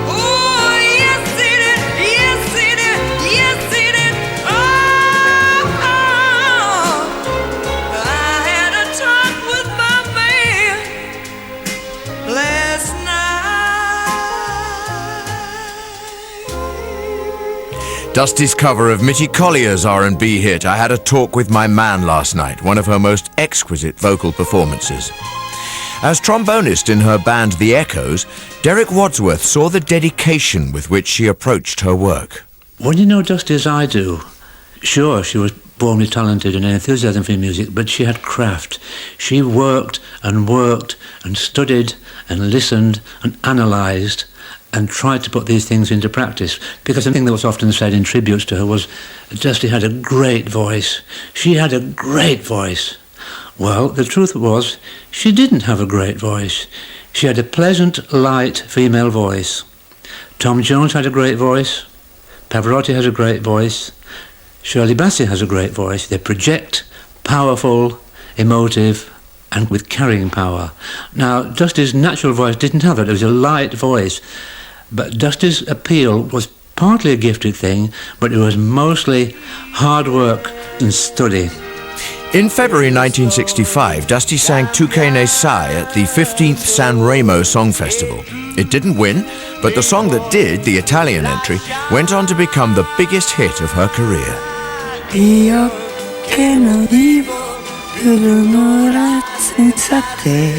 Oh, yes he did, yes he did, yes he did. Oh, I had a talk with my man last night. Dusty's cover of Mitty Collier's R&B hit, I Had a Talk with My Man Last Night, one of her most exquisite vocal performances. As trombonist in her band The Echoes, Derek Wadsworth saw the dedication with which she approached her work. When you know Dusty as I do, sure, she was born with talented and enthusiasm for music, but she had craft. She worked and studied and listened and analysed and tried to put these things into practice. Because the thing that was often said in tributes to her was, Dusty had a great voice. She had a great voice. Well, the truth was, she didn't have a great voice. She had a pleasant, light female voice. Tom Jones had a great voice. Pavarotti has a great voice. Shirley Bassey has a great voice. They project, powerful, emotive, and with carrying power. Now, Dusty's natural voice didn't have that. It was a light voice. But Dusty's appeal was partly a gifted thing, but it was mostly hard work and study. In February 1965, Dusty sang Tu Que Ne Sai at the 15th San Remo Song Festival. It didn't win, but the song that did, the Italian entry, went on to become the biggest hit of her career. Io che non vivo più l'amore senza te.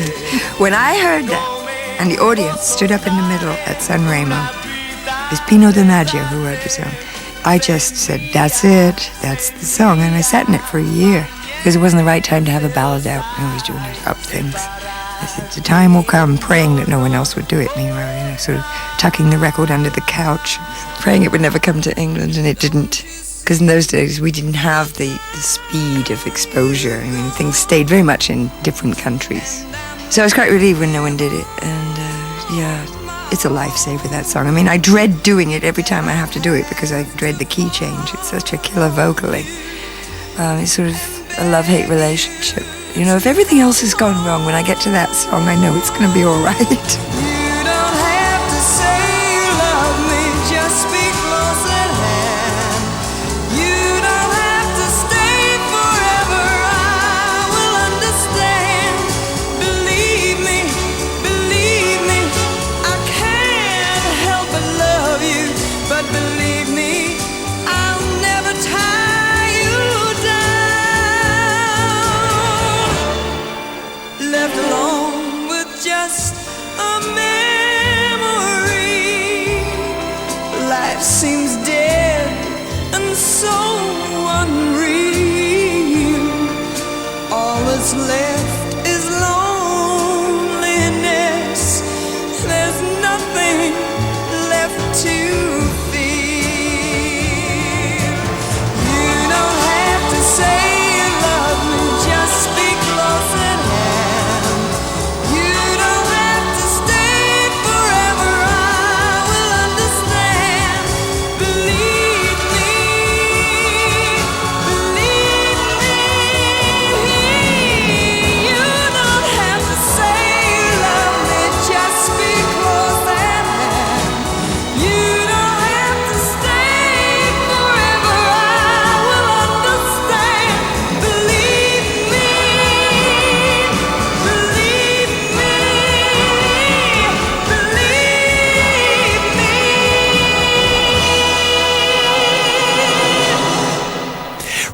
When I heard that, and the audience stood up in the middle at San Remo, it was Pino Donaggio who wrote the song. I just said, that's it, that's the song, and I sat in it for a year, because it wasn't the right time to have a ballad out. I was doing up things. I said, the time will come, praying that no one else would do it. Meanwhile, sort of tucking the record under the couch, praying it would never come to England, and it didn't. Because in those days, we didn't have the speed of exposure. I mean, things stayed very much in different countries. So I was quite relieved when no one did it. And yeah, it's a lifesaver, that song. I mean, I dread doing it every time I have to do it because I dread the key change. It's such a killer vocally. It's sort of a love-hate relationship. You know, if everything else has gone wrong, when I get to that song, I know it's going to be all right. You don't have to say you love me, just be close at hand. You don't have to stay forever, I will understand. Believe me, I can't help but love you. But believe me, I'll never tie you down. Left alone with just a memory. Life seems dead and so unreal. All that's left is loneliness. There's nothing left to feel. You don't have to say you love me, just be close at hand. You don't have to stay forever, I will understand. Believe me, you don't have to say you love me, just be close at hand. You don't have to stay forever, I will understand. Believe me,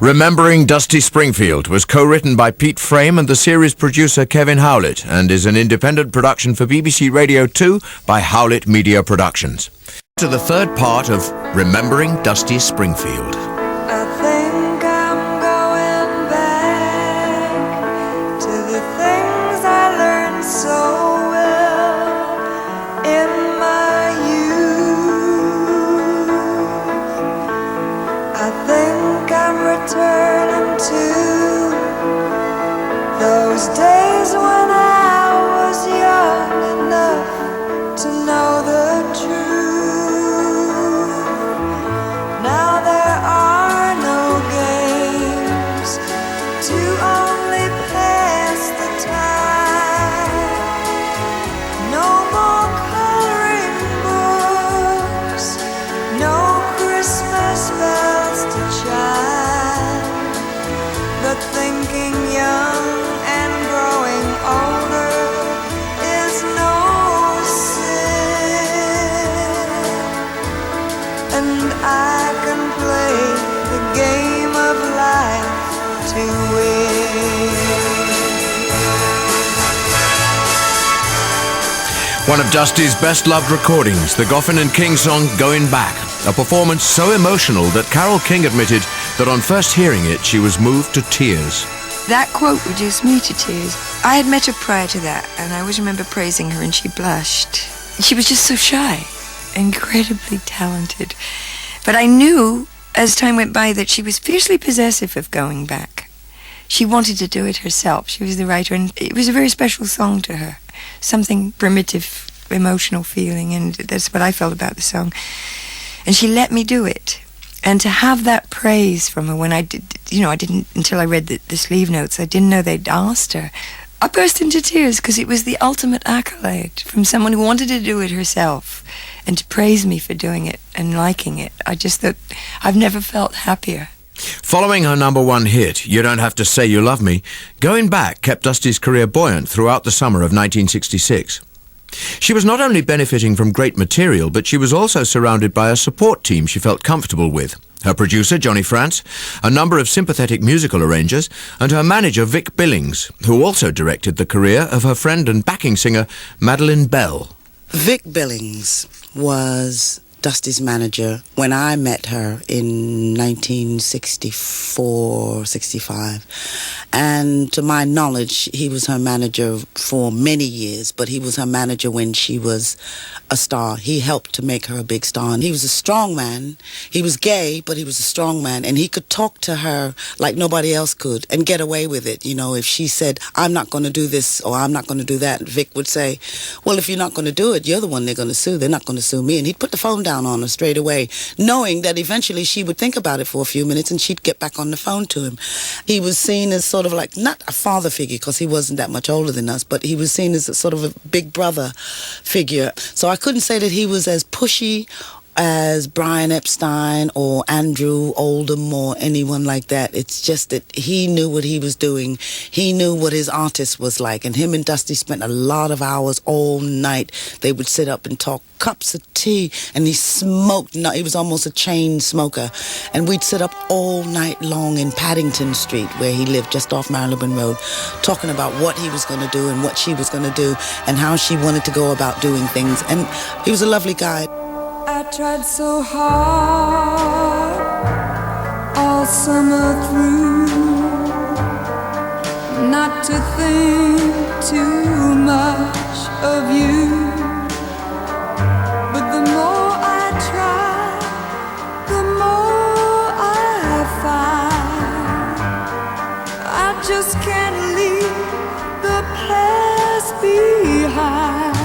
Remembering Dusty Springfield was co-written by Pete Frame and the series producer Kevin Howlett and is an independent production for BBC Radio 2 by Howlett Media Productions. To the third part of Remembering Dusty Springfield. I think I'm going back to the things I learned so well in my youth. I think I'm returning to those days when I was young enough to know the truth. Now there are no games to only pass the time. No more coloring books, no Christmas bells to chime. But thinking young and growing older is no sin. And I can play the game of life to One of Dusty's best-loved recordings, the Goffin and King song Going Back, a performance so emotional that Carole King admitted that on first hearing it, she was moved to tears. That quote reduced me to tears. I had met her prior to that, and I always remember praising her, and she blushed. She was just so shy, incredibly talented. But I knew, as time went by, that she was fiercely possessive of going back. She wanted to do it herself. She was the writer, and it was a very special song to her. Something primitive, emotional feeling, and that's what I felt about the song. And she let me do it. And to have that praise from her when I did, I didn't, until I read the sleeve notes, I didn't know they'd asked her. I burst into tears because it was the ultimate accolade from someone who wanted to do it herself and to praise me for doing it and liking it. I just thought, I've never felt happier. Following her number one hit, You Don't Have to Say You Love Me, Going Back kept Dusty's career buoyant throughout the summer of 1966. She was not only benefiting from great material, but she was also surrounded by a support team she felt comfortable with. Her producer, Johnny France, a number of sympathetic musical arrangers, and her manager, Vic Billings, who also directed the career of her friend and backing singer, Madeline Bell. Vic Billings was Dusty's manager when I met her in 1964, 65. And to my knowledge, he was her manager for many years, but he was her manager when she was a star. He helped to make her a big star. And he was a strong man. He was gay, but he was a strong man. And he could talk to her like nobody else could and get away with it. You know, if she said, I'm not going to do this or I'm not going to do that, Vic would say, well, if you're not going to do it, you're the one they're going to sue. They're not going to sue me. And he'd put the phone down on her straight away, knowing that eventually she would think about it for a few minutes and she'd get back on the phone to him. He was seen as sort of like, not a father figure because he wasn't that much older than us, but he was seen as a sort of a big brother figure. So I couldn't say that he was as pushy as Brian Epstein or Andrew Oldham or anyone like that. It's just that he knew what he was doing. He knew what his artist was like. And him and Dusty spent a lot of hours all night. They would sit up and talk cups of tea, and he smoked. No, he was almost a chain smoker. And we'd sit up all night long in Paddington Street, where he lived just off Marylebone Road, talking about what he was going to do and what she was going to do and how she wanted to go about doing things. And he was a lovely guy. I tried so hard all summer through not to think too much of you. But the more I try, the more I find I just can't leave the past behind.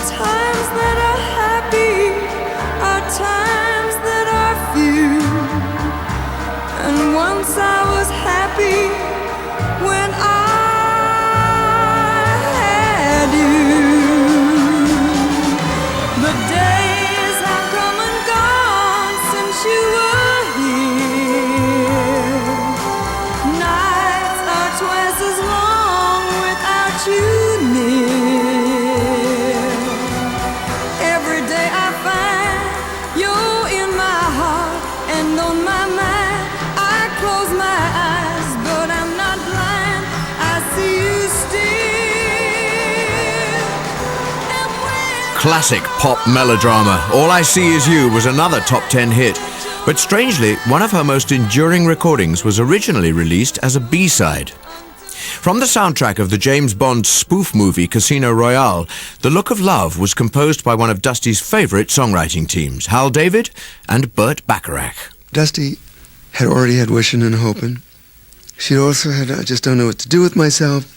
Times that are happy are times that are few. And once I was happy when I had you. The days have come and gone since you were here. Nights are twice as long without you near. Classic pop melodrama, All I See Is You was another top 10 hit. But strangely, one of her most enduring recordings was originally released as a B-side. From the soundtrack of the James Bond spoof movie Casino Royale, The Look of Love was composed by one of Dusty's favourite songwriting teams, Hal David and Burt Bacharach. Dusty had already had Wishin' and Hopin'. She also had I Just Don't Know What to Do With Myself.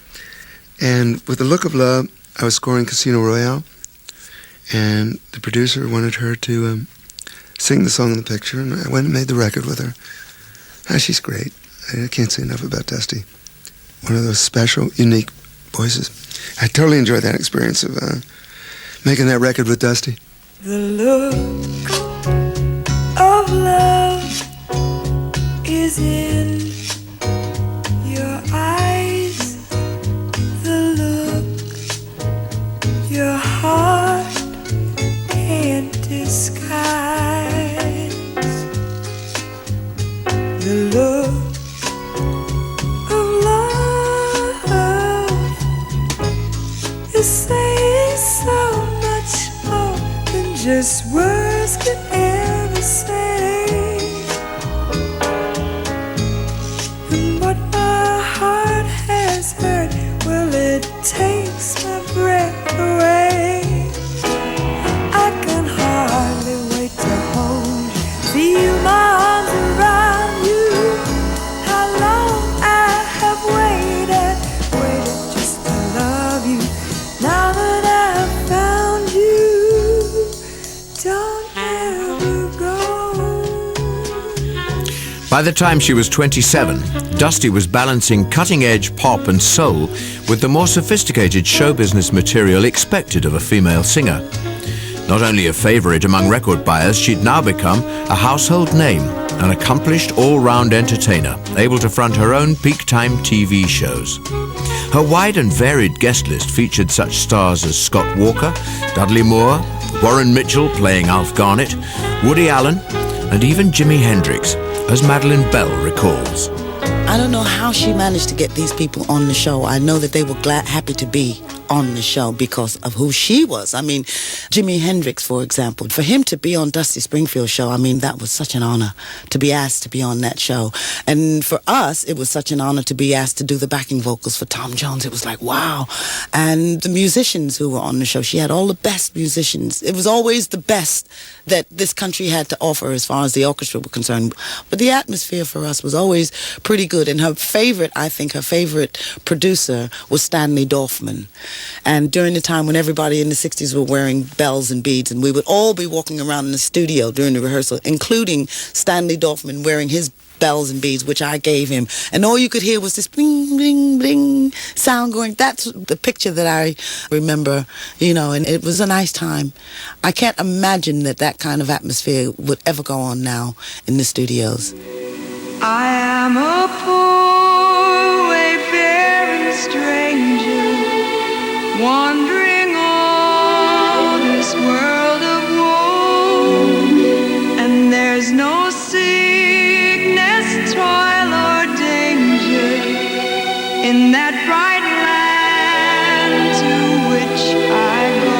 And with The Look of Love, I was scoring Casino Royale. And the producer wanted her to sing the song in the picture, and I went and made the record with her. She's great. I can't say enough about Dusty. One of those special, unique voices. I totally enjoyed that experience of making that record with Dusty. The look of love is in your eyes. The look your heart can't disguise. The look of love is saying so much more than just words could ever say. And what my heart has heard, well, it takes my breath away. I can hardly wait to hold you, feel my arms around you. How long I have waited just to love you. Now that I've found you, don't ever go. By the time she was 27, Dusty was balancing cutting-edge pop and soul with the more sophisticated show business material expected of a female singer. Not only a favourite among record buyers, she'd now become a household name, an accomplished all-round entertainer, able to front her own peak-time TV shows. Her wide and varied guest list featured such stars as Scott Walker, Dudley Moore, Warren Mitchell playing Alf Garnett, Woody Allen, and even Jimi Hendrix, as Madeline Bell recalls. I don't know how she managed to get these people on the show. I know that they were happy to be on the show because of who she was. I mean, Jimi Hendrix, for example, for him to be on Dusty Springfield's show, I mean, that was such an honor to be asked to be on that show. And for us, it was such an honor to be asked to do the backing vocals for Tom Jones. It was like, wow. And the musicians who were on the show, she had all the best musicians. It was always the best that this country had to offer as far as the orchestra were concerned. But the atmosphere for us was always pretty good. And her favorite producer was Stanley Dorfman. And during the time when everybody in the 60s were wearing bells and beads, and we would all be walking around in the studio during the rehearsal, including Stanley Dorfman wearing his bells and beads, which I gave him. And all you could hear was this bling, bling, bling sound going. That's the picture that I remember, you know, and it was a nice time. I can't imagine that kind of atmosphere would ever go on now in the studios. I am a poor wayfaring stranger, wandering on this world of woe, and there's no sickness, toil, or danger in that bright land to which I go.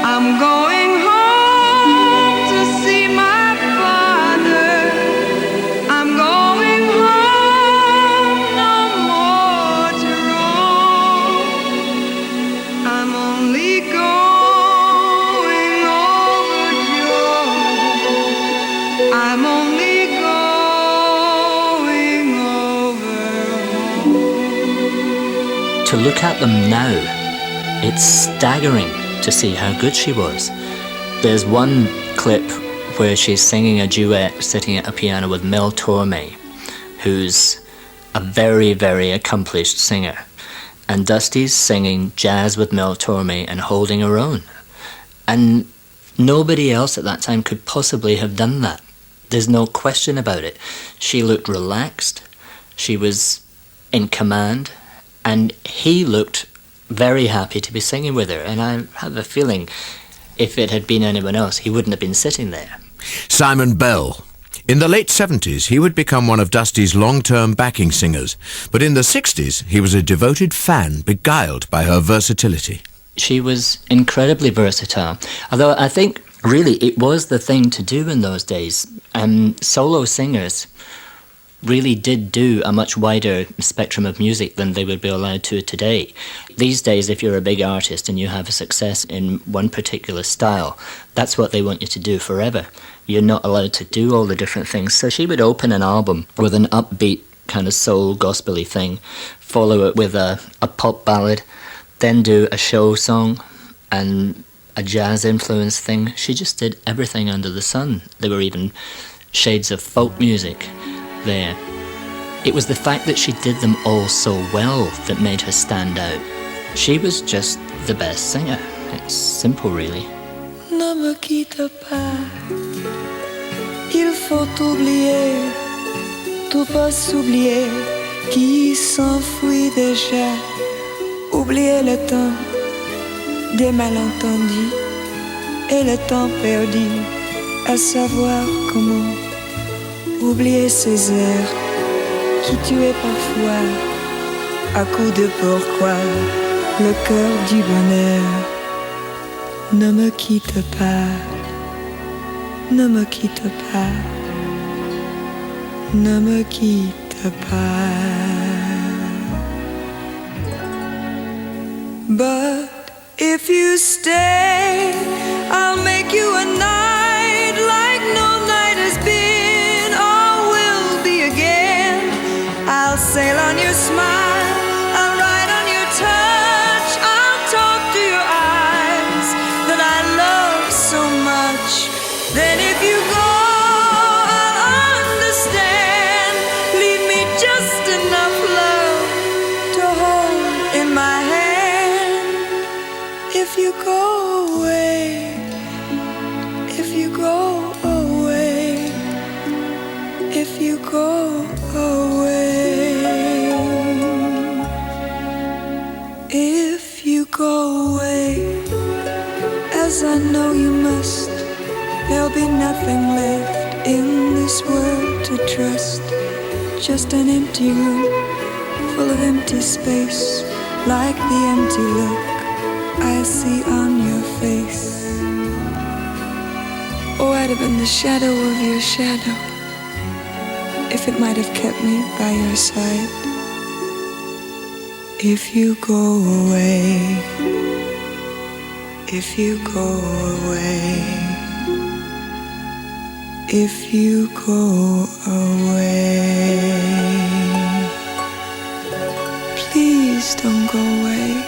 I'm going home to see my father. I'm going home, no more to roam. I'm only going over Jordan. I'm only going over home. To look at them now, it's staggering to see how good she was. There's one clip where she's singing a duet sitting at a piano with Mel Torme, who's a very, very accomplished singer. And Dusty's singing jazz with Mel Torme and holding her own. And nobody else at that time could possibly have done that. There's no question about it. She looked relaxed, she was in command, and he looked very happy to be singing with her. And I have a feeling if it had been anyone else, he wouldn't have been sitting there. Simon Bell. In the late 70s, he would become one of Dusty's long-term backing singers, but in the 60s, he was a devoted fan, beguiled by her versatility. She was incredibly versatile, although I think really it was the thing to do in those days. Solo singers really did do a much wider spectrum of music than they would be allowed to today. These days, if you're a big artist and you have a success in one particular style, that's what they want you to do forever. You're not allowed to do all the different things. So she would open an album with an upbeat kind of soul gospel-y thing, follow it with a pop ballad, then do a show song and a jazz influence thing. She just did everything under the sun. There were even shades of folk music there. It was the fact that she did them all so well that made her stand out. She was just the best singer. It's simple, really. Ne me quitte pas, il faut oublier, tout pas s'oublier qui s'enfuit déjà. Oublier le temps des malentendus et le temps perdu à savoir comment. Oublier ces airs qui tuaient parfois à coups de pourquoi le cœur du bonheur. Ne me quitte pas, ne me quitte pas, ne me quitte pas. But if you stay, I'll make you a night like no night has been or will be again. I'll sail on your smile, I'll ride on your touch, I'll talk to your eyes that I love so much. Then if you go, I'll understand. Leave me just enough love to hold in my hand. If you go away, if you go away, if you go away, if you go away, as I know you must, there'll be nothing left in this world to trust. Just an empty room full of empty space like the empty look I see on your face. Oh, I'd have been the shadow of your shadow if it might have kept me by your side. If you go away, if you go away, if you go away, please don't go away.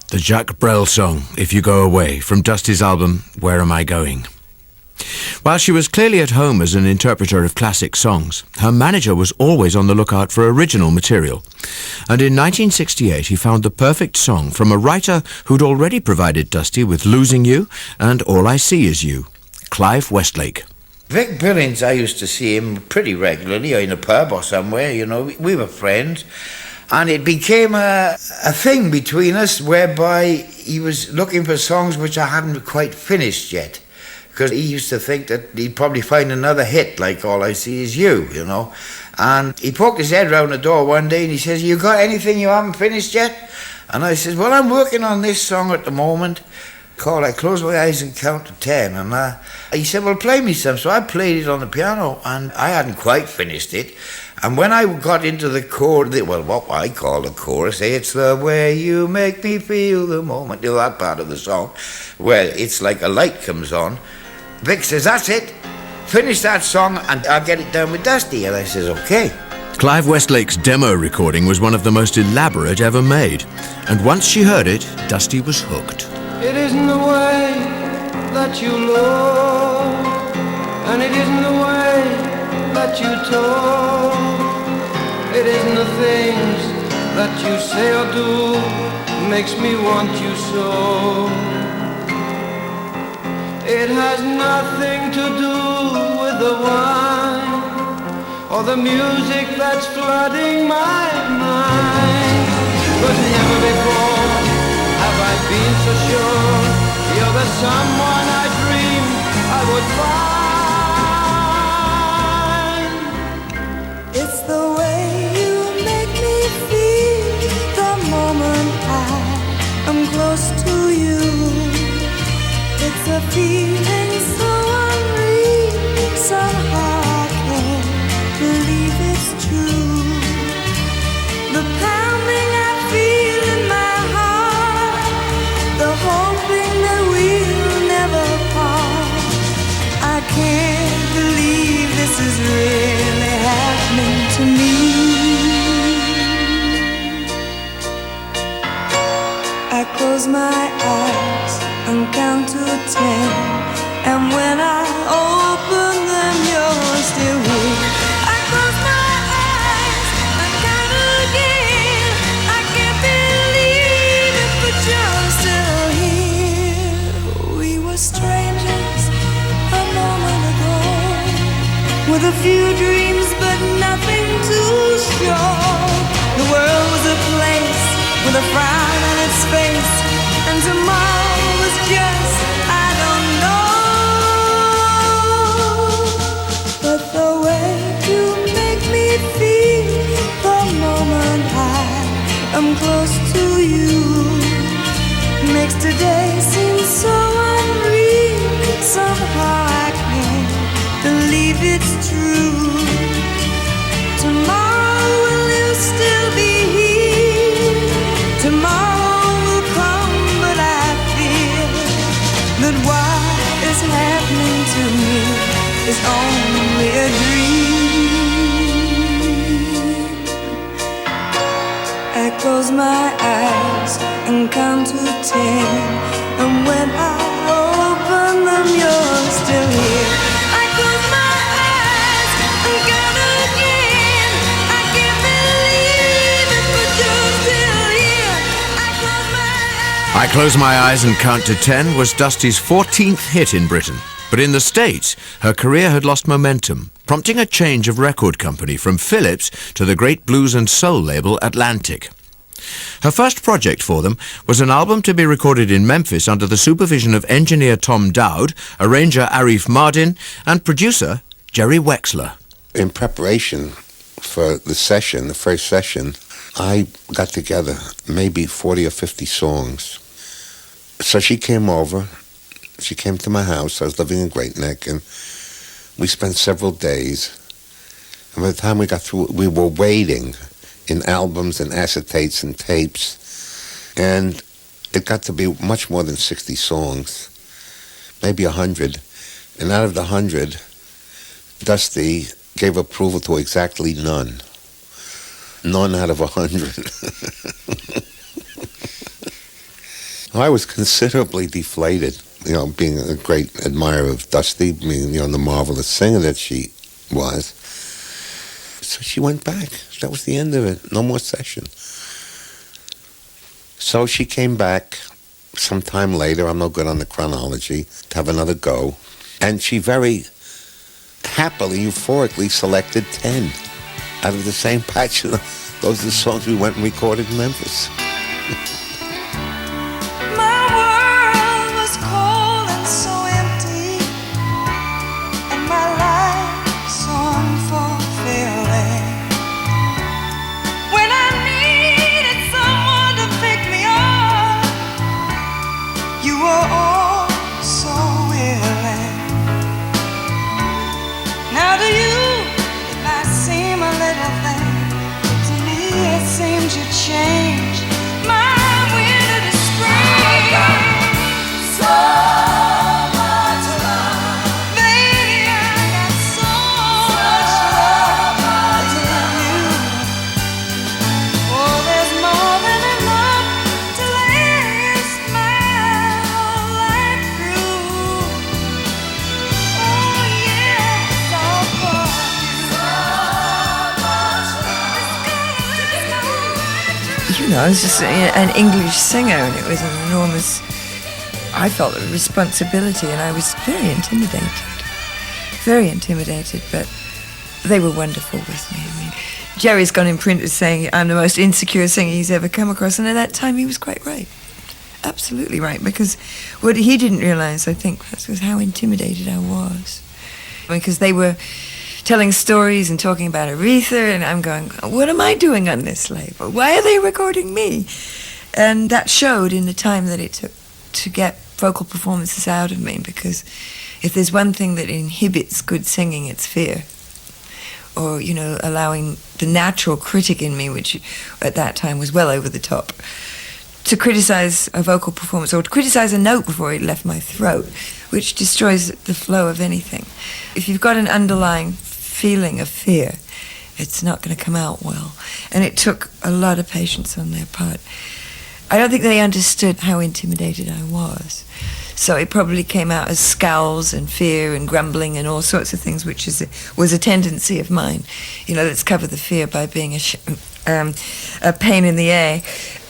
The Jacques Brel song, If You Go Away, from Dusty's album, Where Am I Going? While she was clearly at home as an interpreter of classic songs, her manager was always on the lookout for original material. And in 1968 he found the perfect song from a writer who'd already provided Dusty with Losing You and All I See Is You, Clive Westlake. Vic Billings, I used to see him pretty regularly in a pub or somewhere, you know, we were friends. And it became a thing between us whereby he was looking for songs which I hadn't quite finished yet. Because he used to think that he'd probably find another hit like All I See Is You, you know. And he poked his head round the door one day and he says, you got anything you haven't finished yet? And I said, well, I'm working on this song at the moment called I Close My Eyes and Count to 10. And he said, well, play me some. So I played it on the piano and I hadn't quite finished it. And when I got into the chorus, well, what I call the chorus, it's the way you make me feel the moment, you know, that part of the song, where it's like a light comes on. Vic says, that's it, finish that song and I'll get it done with Dusty. And I says, okay. Clive Westlake's demo recording was one of the most elaborate ever made. And once she heard it, Dusty was hooked. It isn't the way that you look, and it isn't the way that you talk. It isn't the things that you say or do makes me want you so. It has nothing to do with the wine or the music that's flooding my mind. But never before have I been so sure you're the someone I dreamed I would find. It's the way you make me feel the moment I am close to you. It's a feeling so unreal, somehow I can't believe it's true. The pounding I feel in my heart, the hoping that we'll never part. I can't believe this is really happening to me. I close my eyes and count to 10, and when I open them, you're still here. I close my eyes and count again. I can't believe it, but you're still here. We were strangers a moment ago, with a few dreams but nothing to show. The world was a place with a frown on its face, and tomorrow was just, I don't know. But the way you make me feel the moment I am close to you makes today seem so unreal. Somehow I can't believe it's true. Tomorrow will you still be here? Tomorrow will come, but I fear that what is happening to me is only a dream. I close my eyes and count to 10, and when I open them, you're still here. I close my eyes and count again. I can't believe it, but you're still here. I Close My Eyes and Count to 10 was Dusty's 14th hit in Britain. But in the States, her career had lost momentum, prompting a change of record company from Philips to the great blues and soul label Atlantic. Her first project for them was an album to be recorded in Memphis under the supervision of engineer Tom Dowd, arranger Arif Mardin, and producer Jerry Wexler. In preparation for the session, the first session, I got together maybe 40 or 50 songs. So she came over. She came to my house. I was living in Great Neck, and we spent several days. And by the time we got through, we were waiting in albums and acetates and tapes. And it got to be much more than 60 songs, maybe 100. And out of the 100, Dusty gave approval to exactly none. None out of 100. I was considerably deflated, being a great admirer of Dusty, being, the marvelous singer that she was. So she went back. That was the end of it. No more session. So she came back sometime later, I'm no good on the chronology, to have another go. And she very happily, euphorically selected 10 out of the same batch. Those are the songs we went and recorded in Memphis. My world was cold and so empty, and my life so unfulfilling. When I needed someone to pick me up, you were all so willing. Now to you, it might seem a little thing. To me, it seems you changed my winter to spring. So much love, baby, I got so much love to you. Oh, there's more than enough to last my whole life through. Oh yeah, it's all for you. I was just an English singer, and it was an enormous, I felt, a responsibility, and I was very intimidated, but they were wonderful with me. I mean, Jerry's gone in print as saying I'm the most insecure singer he's ever come across, and at that time he was quite right. Absolutely right, because what he didn't realize, I think, was how intimidated I was. Because they were telling stories and talking about Aretha, and I'm going, what am I doing on this label? Why are they recording me? And that showed in the time that it took to get vocal performances out of me, because if there's one thing that inhibits good singing, it's fear. Or, allowing the natural critic in me, which at that time was well over the top, to criticize a vocal performance or to criticize a note before it left my throat, which destroys the flow of anything. If you've got an underlying feeling of fear, it's not going to come out well. And it took a lot of patience on their part. I don't think they understood how intimidated I was. So it probably came out as scowls and fear and grumbling and all sorts of things, which was a tendency of mine. Let's cover the fear by being a pain in the A.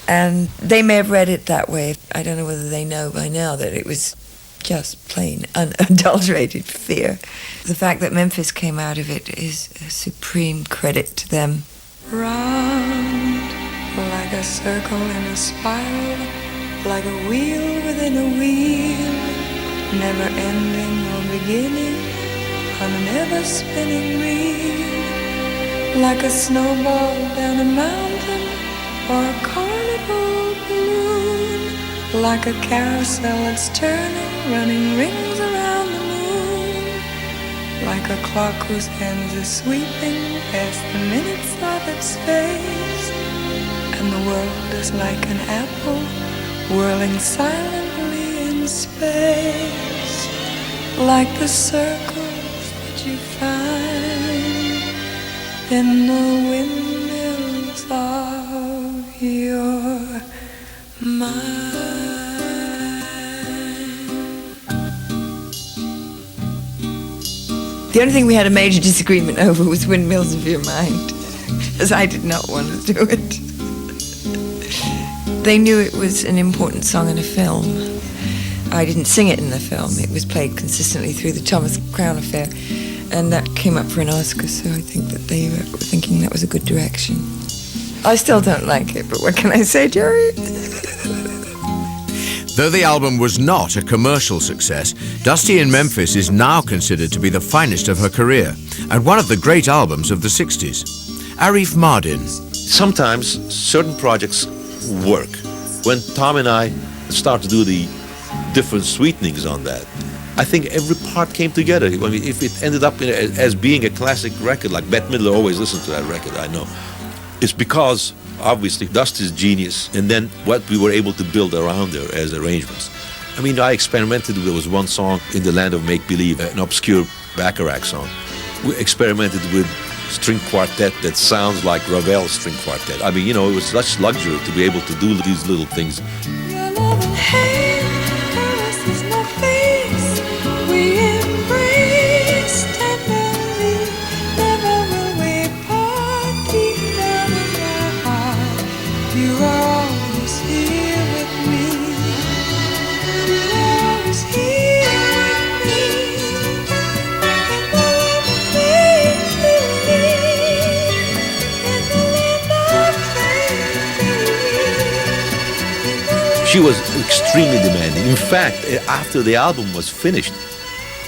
And they may have read it that way. I don't know whether they know by now that it was just plain unadulterated fear. The fact that Memphis came out of it is a supreme credit to them. Round like a circle in a spiral, like a wheel within a wheel, never ending or beginning on an ever spinning reel, like a snowball down a mountain or a carnival balloon, like a carousel that's turning, running rings around the moon, like a clock whose hands are sweeping past the minutes of its face, and the world is like an apple whirling silently in space, like the circles that you find in the windmills of your mind. The only thing we had a major disagreement over was Windmills of Your Mind, as I did not want to do it. They knew it was an important song in a film. I didn't sing it in the film. It was played consistently through the Thomas Crown Affair, and that came up for an Oscar, so I think that they were thinking that was a good direction. I still don't like it, but what can I say, Jerry? Though the album was not a commercial success, Dusty in Memphis is now considered to be the finest of her career and one of the great albums of the 60s. Arif Mardin. Sometimes certain projects work. When Tom and I started to do the different sweetenings on that, I think every part came together. I mean, if it ended up as being a classic record, like Bette Midler always listened to that record, I know, it's because, obviously, Dusty's genius, and then what we were able to build around her as arrangements. I mean, I experimented. There was one song, In the Land of Make Believe, an obscure Bacharach song. We experimented with string quartet that sounds like Ravel's string quartet. I mean, you know, it was such luxury to be able to do these little things. Your loving hand caresses my face. We embrace tenderly. Never will we part. Deep down in my heart, you are always here with me. You are always here with me. She was extremely demanding. In fact, after the album was finished,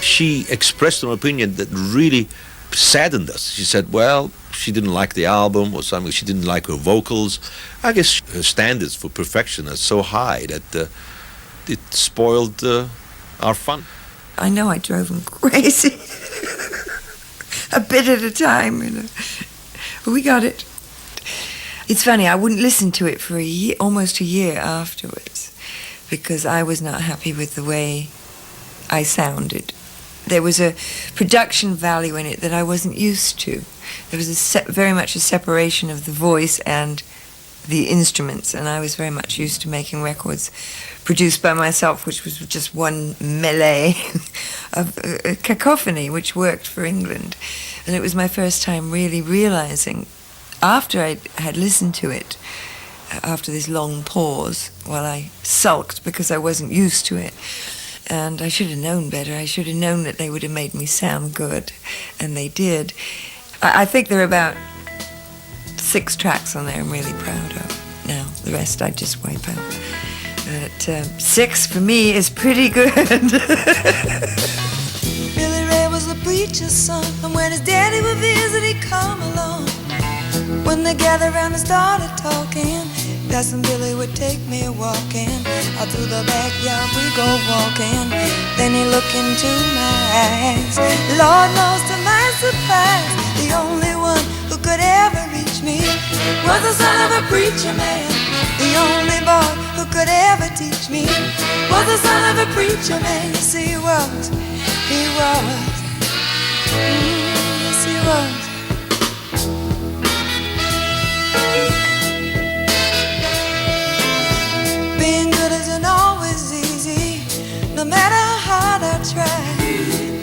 she expressed an opinion that really saddened us. She said, well, she didn't like the album or something. She didn't like her vocals. I guess her standards for perfection are so high that it spoiled our fun. I know I drove him crazy. A bit at a time, you know. But we got it. It's funny, I wouldn't listen to it for almost a year afterwards, because I was not happy with the way I sounded. There was a production value in it that I wasn't used to. There was very much a separation of the voice and the instruments, and I was very much used to making records produced by myself, which was just one melee of cacophony, which worked for England. And it was my first time really realizing, after I had listened to it, after this long pause, while I sulked because I wasn't used to it, and I should have known better. I should have known that they would have made me sound good, and they did. I think there are about 6 tracks on there I'm really proud of. Now, the rest I just wipe out. But 6 for me is pretty good. Billy Ray was the preacher's son, and when his daddy would visit, he'd come along. When they gathered round and started talking, Cousin Billy would take me walking. Out through the backyard we go walking. Then he looked into my eyes. Lord knows to my surprise, the only one who could ever reach me was the son of a preacher man. The only boy who could ever teach me was the son of a preacher man. Yes, he was. He was. Yes, he was. Being good isn't always easy, no matter how hard I try.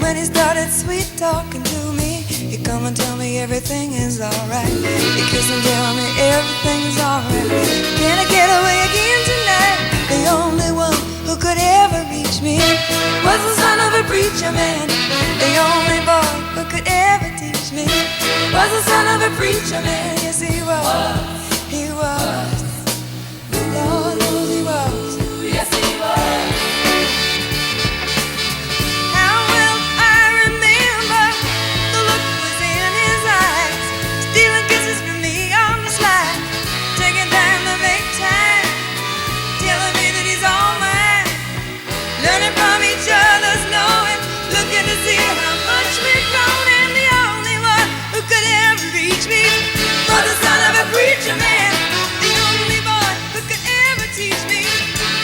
When he started sweet talking to me, he'd come and tell me everything is alright. He'd kiss and tell me everything's alright. Can I get away again tonight? The only one who could ever reach me was the son of a preacher man. The only boy who could ever teach me was the son of a preacher man. Yes, he was. He was. Lord knows he was. Yes, he was. How well I remember the look was in his eyes, stealing kisses from me on the slide, taking time to make time, telling me that he's all mine, learning from each other's knowing, looking to see how much we've grown, and the only one who could ever reach me was the son of a preacher man. The only boy who could ever teach me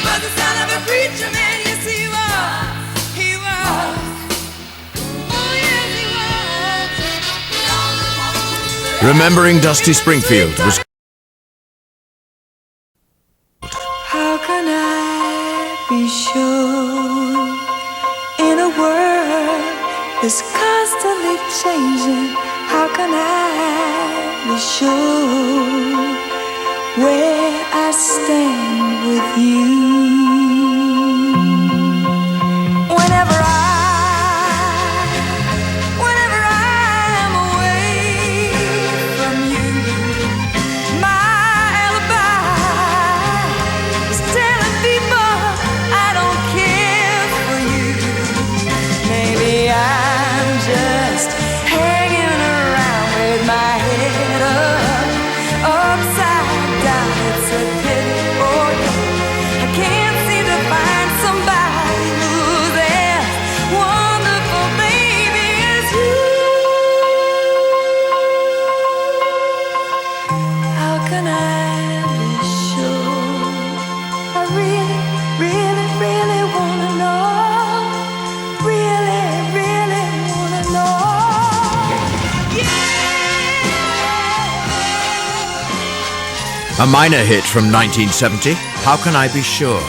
was the son of a preacher man. Yes, he was. He was. Oh, yes, he was. Remembering Dusty Springfield was... How can I be sure in a world that's constantly changing? How can I be sure where I stand with you? Whenever I'm away from you, my alibi is telling people I don't care for you. Maybe I'm just hanging around with my head up A minor hit from 1970, How Can I Be Sure?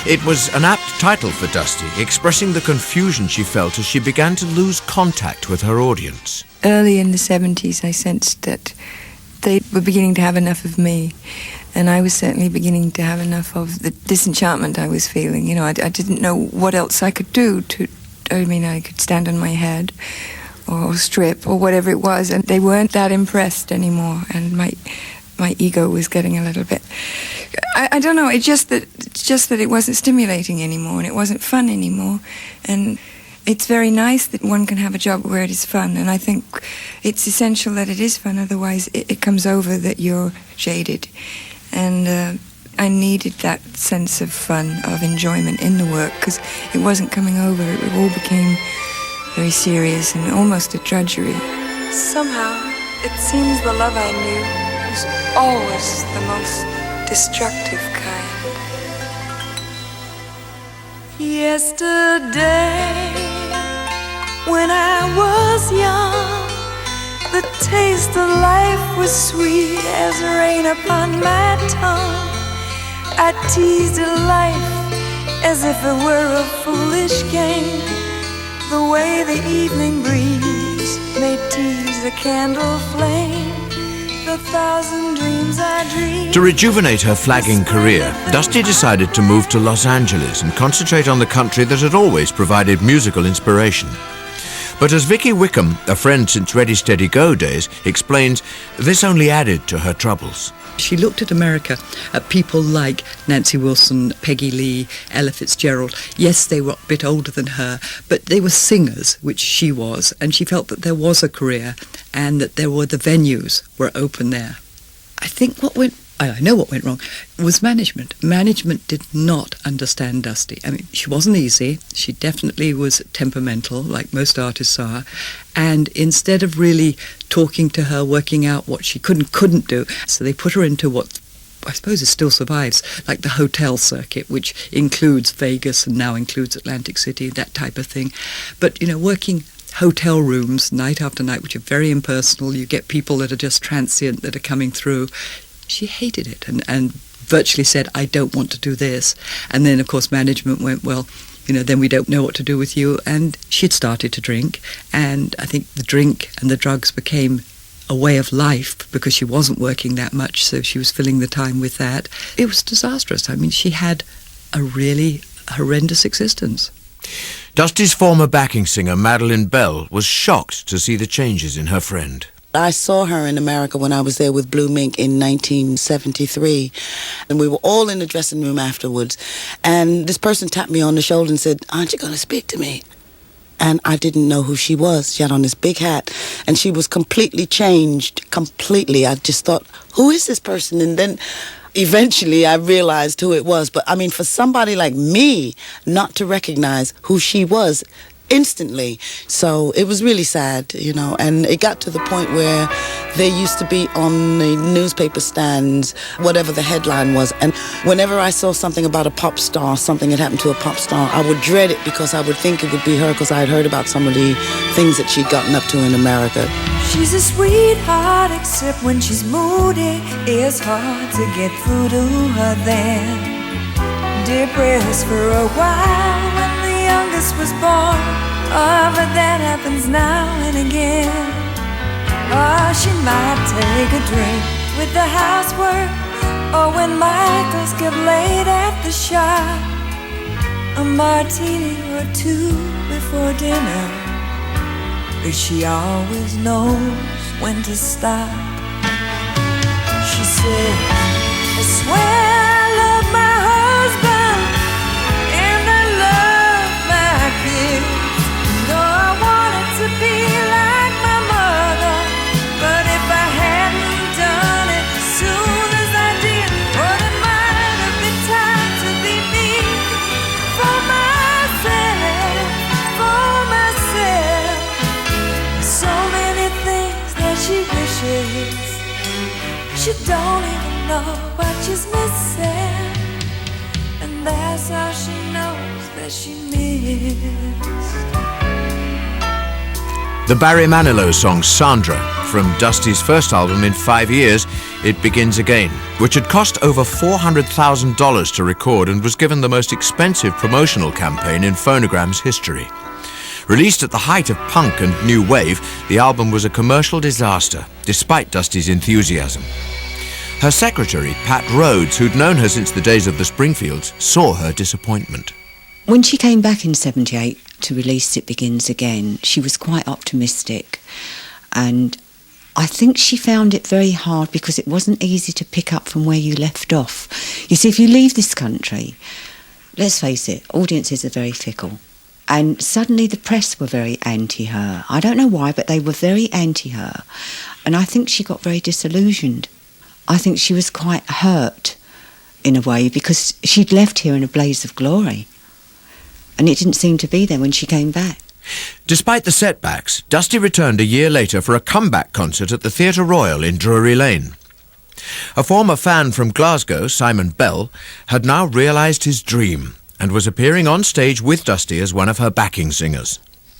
It was an apt title for Dusty, expressing the confusion she felt as she began to lose contact with her audience. Early in the 70s, I sensed that they were beginning to have enough of me. And I was certainly beginning to have enough of the disenchantment I was feeling. You know, I didn't know what else I could do I could stand on my head or strip or whatever it was. And they weren't that impressed anymore. And my ego was getting a little bit... I don't know, it's just that it wasn't stimulating anymore and it wasn't fun anymore. And it's very nice that one can have a job where it is fun. And I think it's essential that it is fun, otherwise it comes over that you're jaded. And I needed that sense of fun, of enjoyment in the work, because it wasn't coming over. It all became very serious and almost a drudgery. Somehow, it seems the love I knew was always the most destructive kind. Yesterday, when I was young, the taste of life was sweet as rain upon my tongue. I teased life as if it were a foolish game, the way the evening breeze may tease a candle flame, the thousand dreams I dreamed. To rejuvenate her flagging career, Dusty decided to move to Los Angeles and concentrate on the country that had always provided musical inspiration. But as Vicky Wickham, a friend since Ready Steady Go days, explains, this only added to her troubles. She looked at America, at people like Nancy Wilson, Peggy Lee, Ella Fitzgerald. Yes, they were a bit older than her, but they were singers, which she was, and she felt that there was a career and that there were the venues were open there. I know what went wrong, was management. Management did not understand Dusty. I mean, she wasn't easy. She definitely was temperamental, like most artists are. And instead of really talking to her, working out what she couldn't do, so they put her into what I suppose it still survives, like the hotel circuit, which includes Vegas and now includes Atlantic City, that type of thing. But, you know, working hotel rooms night after night, which are very impersonal, you get people that are just transient that are coming through. She hated it and virtually said, I don't want to do this. And then, of course, management went, well, you know, then we don't know what to do with you. And she'd started to drink. And I think the drink and the drugs became a way of life because she wasn't working that much. So she was filling the time with that. It was disastrous. I mean, she had a really horrendous existence. Dusty's former backing singer, Madeline Bell, was shocked to see the changes in her friend. I saw her in America when I was there with Blue Mink in 1973, and we were all in the dressing room afterwards, and this person tapped me on the shoulder and said, aren't you going to speak to me? And I didn't know who she was. She had on this big hat, and she was completely changed, completely. I just thought, who is this person? And then eventually I realized who it was. But I mean, for somebody like me not to recognize who she was instantly. So it was really sad, you know, and it got to the point where they used to be on the newspaper stands, whatever the headline was. And whenever I saw something about a pop star, something had happened to a pop star, I would dread it because I would think it would be her because I had heard about some of the things that she'd gotten up to in America. She's a sweetheart, except when she's moody. It's hard to get through to her then. Depressed for a while when the youngest was born. Oh, but that happens now and again. Oh, she might take a drink with the housework, or when Michael's kept late at the shop, a martini or two before dinner. But she always knows when to stop. She said, I swear I love my husband and I love my kids. No, I wanted to be like my mother, but if I hadn't done it as soon as I did, well, it might have been time to be me. For myself, for myself. So many things that she wishes she don't even know what she's missing, and that's all she knows that she missed. The Barry Manilow song Sandra from Dusty's first album in 5 years, It Begins Again, which had cost over $400,000 to record and was given the most expensive promotional campaign in Phonogram's history. Released at the height of punk and new wave, the album was a commercial disaster, despite Dusty's enthusiasm. Her secretary, Pat Rhodes, who'd known her since the days of the Springfields, saw her disappointment. When she came back in 78 to release It Begins Again, she was quite optimistic. And I think she found it very hard because it wasn't easy to pick up from where you left off. You see, if you leave this country, let's face it, audiences are very fickle. And suddenly the press were very anti-her. I don't know why, but they were very anti-her. And I think she got very disillusioned. I think she was quite hurt, in a way, because she'd left here in a blaze of glory. And it didn't seem to be there when she came back. Despite the setbacks, Dusty returned a year later for a comeback concert at the Theatre Royal in Drury Lane. A former fan from Glasgow, Simon Bell, had now realised his dream and was appearing on stage with Dusty as one of her backing singers.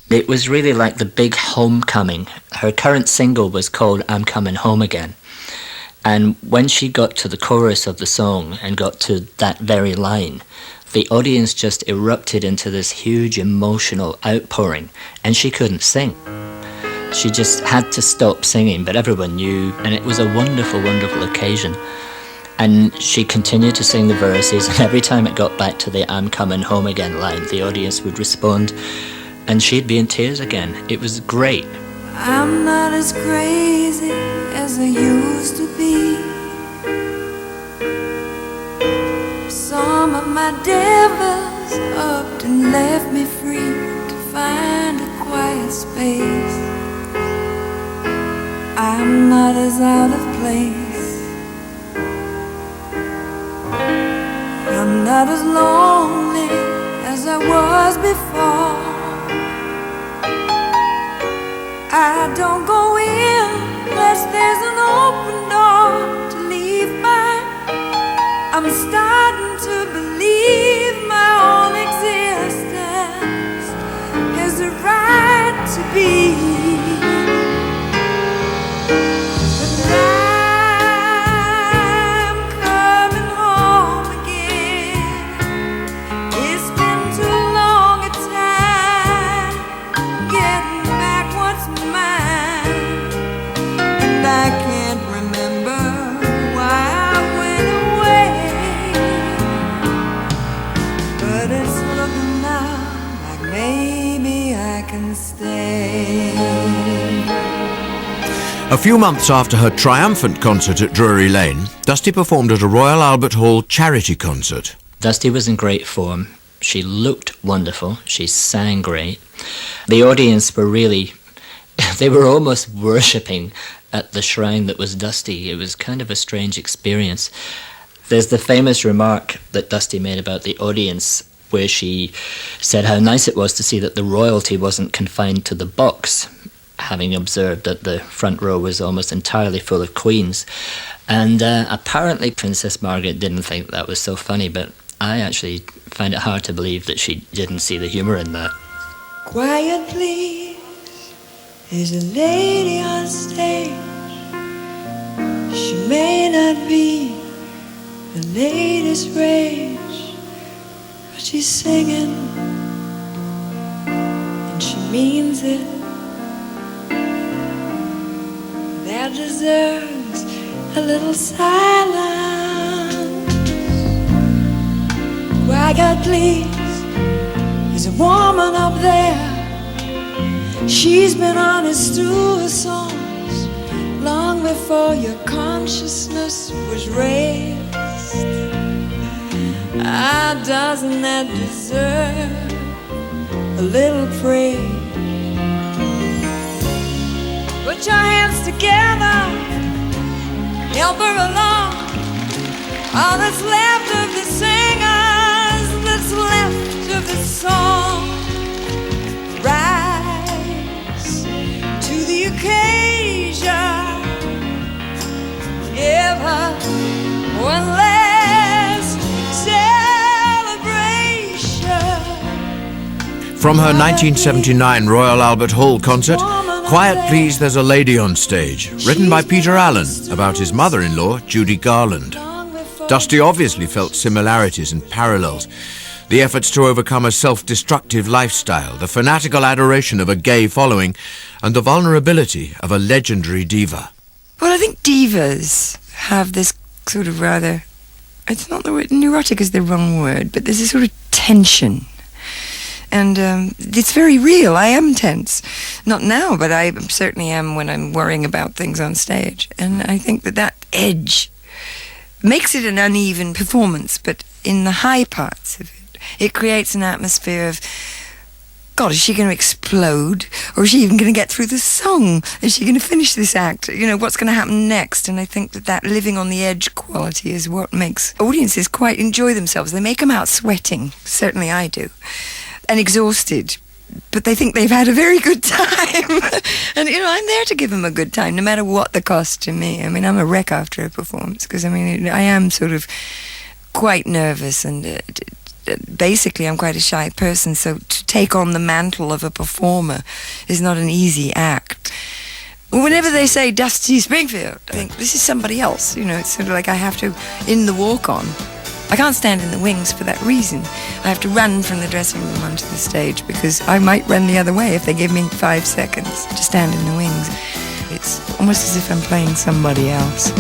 It was really like the big homecoming. Her current single was called I'm Coming Home Again. And when she got to the chorus of the song and got to that very line, the audience just erupted into this huge emotional outpouring, and she couldn't sing. She just had to stop singing, but everyone knew, and it was a wonderful, wonderful occasion. And she continued to sing the verses, and every time it got back to the I'm Coming Home Again line, the audience would respond, and she'd be in tears again. It was great. I'm not as crazy as I used to be. Some of my devils upped and left me free to find a quiet space. I'm not as out of place. I'm not as lonely as I was before. I don't go in unless there's an open door to leave by. I'm starting to believe my own existence has a right to be. A few months after her triumphant concert at Drury Lane, Dusty performed at a Royal Albert Hall charity concert. Dusty was in great form. She looked wonderful. She sang great. The audience were really, they were almost worshipping at the shrine that was Dusty. It was kind of a strange experience. There's the famous remark that Dusty made about the audience where she said how nice it was to see that the royalty wasn't confined to the box, having observed that the front row was almost entirely full of queens. And apparently Princess Margaret didn't think that was so funny, but I actually find it hard to believe that she didn't see the humour in that. Quiet, please. There's a lady on stage. She may not be the latest rage, but she's singing, and she means it. That deserves a little silence. Quiet, please. There's a woman up there. She's been honest through her songs long before your consciousness was raised. Ah, doesn't that deserve a little praise? Put your hands together, help her along. All that's left of the singers, that's left of the song. Rise to the occasion. Give her one last celebration. From her 1979 Royal Albert Hall concert, Quiet Please, There's a Lady on Stage, written by Peter Allen about his mother-in-law, Judy Garland. Dusty obviously felt similarities and parallels. The efforts to overcome a self-destructive lifestyle, the fanatical adoration of a gay following, and the vulnerability of a legendary diva. Well, I think divas have this sort of rather... It's not the word... Neurotic is the wrong word, but there's a sort of tension. And it's very real. I am tense. Not now, but I certainly am when I'm worrying about things on stage. And I think that edge makes it an uneven performance, but in the high parts of it, it creates an atmosphere of, God, is she going to explode? Or is she even going to get through the song? Is she going to finish this act? You know, what's going to happen next? And I think that living on the edge quality is what makes audiences quite enjoy themselves. They make them out sweating. Certainly I do. And exhausted, but they think they've had a very good time. And, you know, I'm there to give them a good time, no matter what the cost to me. I mean, I'm a wreck after a performance, because, I mean, I am sort of quite nervous, and basically I'm quite a shy person, so to take on the mantle of a performer is not an easy act. Whenever they say Dusty Springfield, I think this is somebody else, you know, it's sort of like I have to, in the walk-on, I can't stand in the wings for that reason. I have to run from the dressing room onto the stage, because I might run the other way if they give me 5 seconds to stand in the wings. It's almost as if I'm playing somebody else.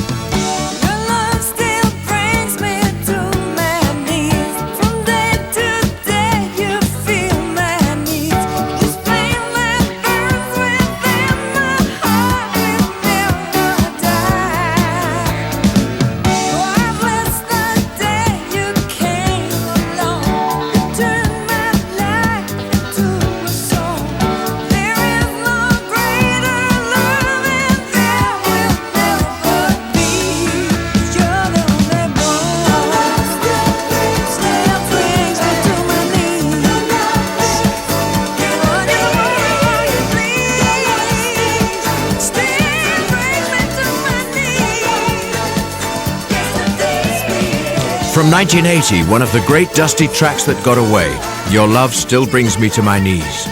From 1980, one of the great Dusty tracks that got away, Your Love Still Brings Me to My Knees.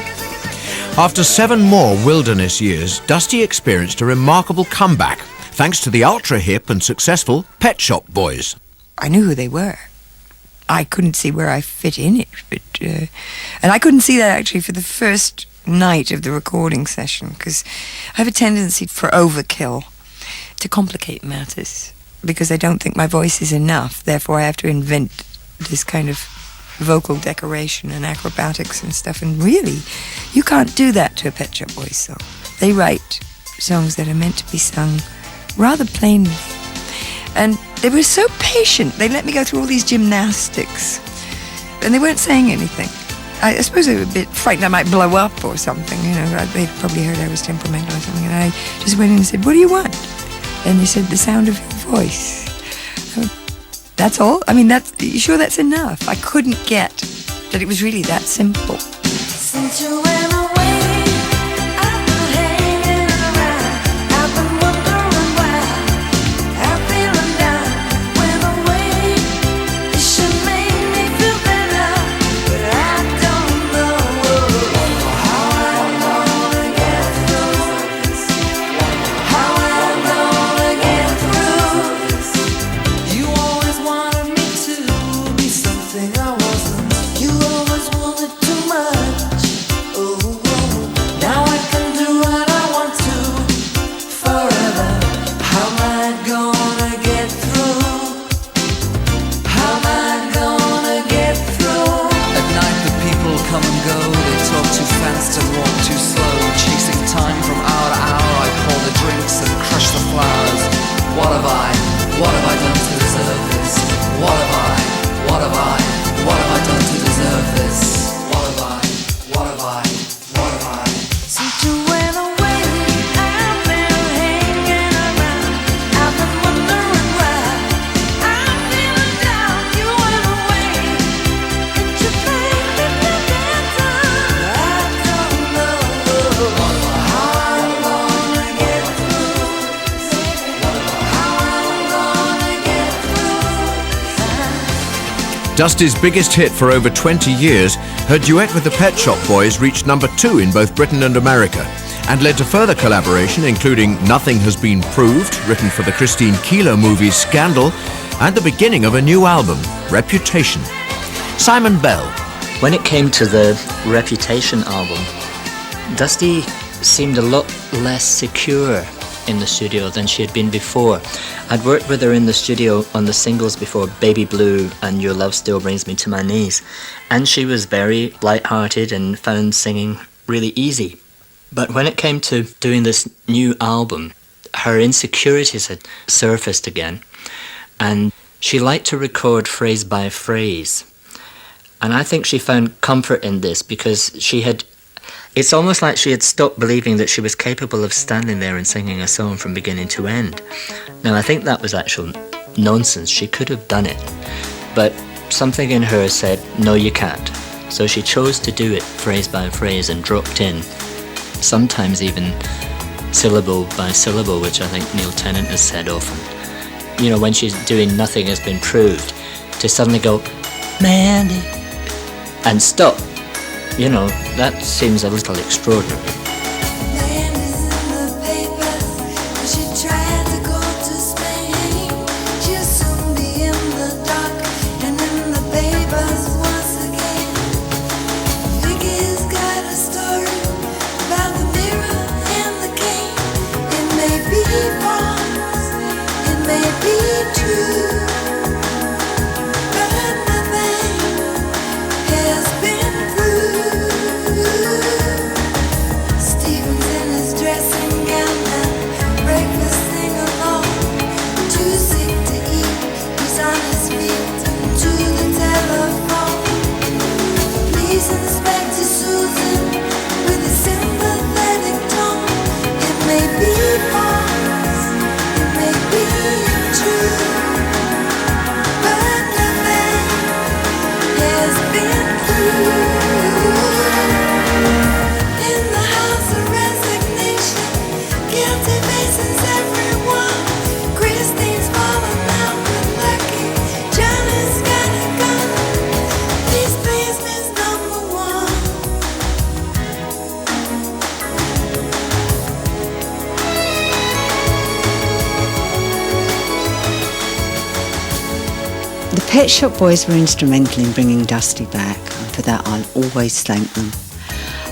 After 7 more wilderness years, Dusty experienced a remarkable comeback, thanks to the ultra-hip and successful Pet Shop Boys. I knew who they were. I couldn't see where I fit in it, but and I couldn't see that actually for the first night of the recording session, because I have a tendency for overkill, to complicate matters, because I don't think my voice is enough. Therefore, I have to invent this kind of vocal decoration and acrobatics and stuff. And really, you can't do that to a Pet Shop Boys song. They write songs that are meant to be sung rather plainly. And they were so patient. They let me go through all these gymnastics. And they weren't saying anything. I suppose they were a bit frightened I might blow up or something. You know, they'd probably heard I was temperamental or something. And I just went in and said, "What do you want?" And they said, "The sound of your voice." That's all? I mean, you sure that's enough? I couldn't get that it was really that simple. Since you went away, I've been hanging around. I've been wondering why I'm feeling down. Went away, it should make me feel better, but I don't know how I'm gonna get through this. How I'm gonna get through this. You always wanted me to be something I wasn't. You always wanted too much. Oh, now I can do what I want to forever. How am I gonna get through? How am I gonna get through? At night the people come and go. They talk too fast and walk too slow. Chasing time from hour to hour. I pour the drinks and crush the flowers. What have I done to deserve this? What have I done to deserve this? Since you went away, I've been hanging around. I've been wondering why I'm feeling down. You went away, it should make me feel better. I don't know how I'm gonna get through. How I'm gonna get through. Dusty's biggest hit for over 20 years, her duet with the Pet Shop Boys reached number 2 in both Britain and America, and led to further collaboration including Nothing Has Been Proved, written for the Christine Keeler movie Scandal, and the beginning of a new album, Reputation. Simon Bell. When it came to the Reputation album, Dusty seemed a lot less secure in the studio than she had been before. I'd worked with her in the studio on the singles before, Baby Blue and Your Love Still Brings Me to My Knees, and she was very light-hearted and found singing really easy. But when it came to doing this new album, her insecurities had surfaced again, and she liked to record phrase by phrase. And I think she found comfort in this because it's almost like she had stopped believing that she was capable of standing there and singing a song from beginning to end. Now, I think that was actual nonsense. She could have done it. But something in her said, no, you can't. So she chose to do it phrase by phrase and dropped in, sometimes even syllable by syllable, which I think Neil Tennant has said often. You know, when she's doing Nothing Has Been Proved, to suddenly go, Mandy, and stop. You know, that seems a little extraordinary. Pet Shop Boys were instrumental in bringing Dusty back, and for that I'll always thank them.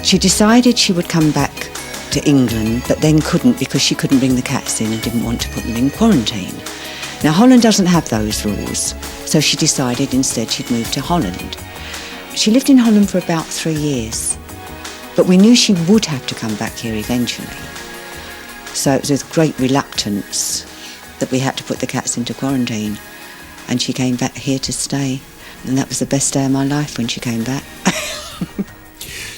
She decided she would come back to England, but then couldn't because she couldn't bring the cats in and didn't want to put them in quarantine. Now, Holland doesn't have those rules, so she decided instead she'd move to Holland. She lived in Holland for about 3 years, but we knew she would have to come back here eventually. So it was with great reluctance that we had to put the cats into quarantine. And she came back here to stay. And that was the best day of my life when she came back.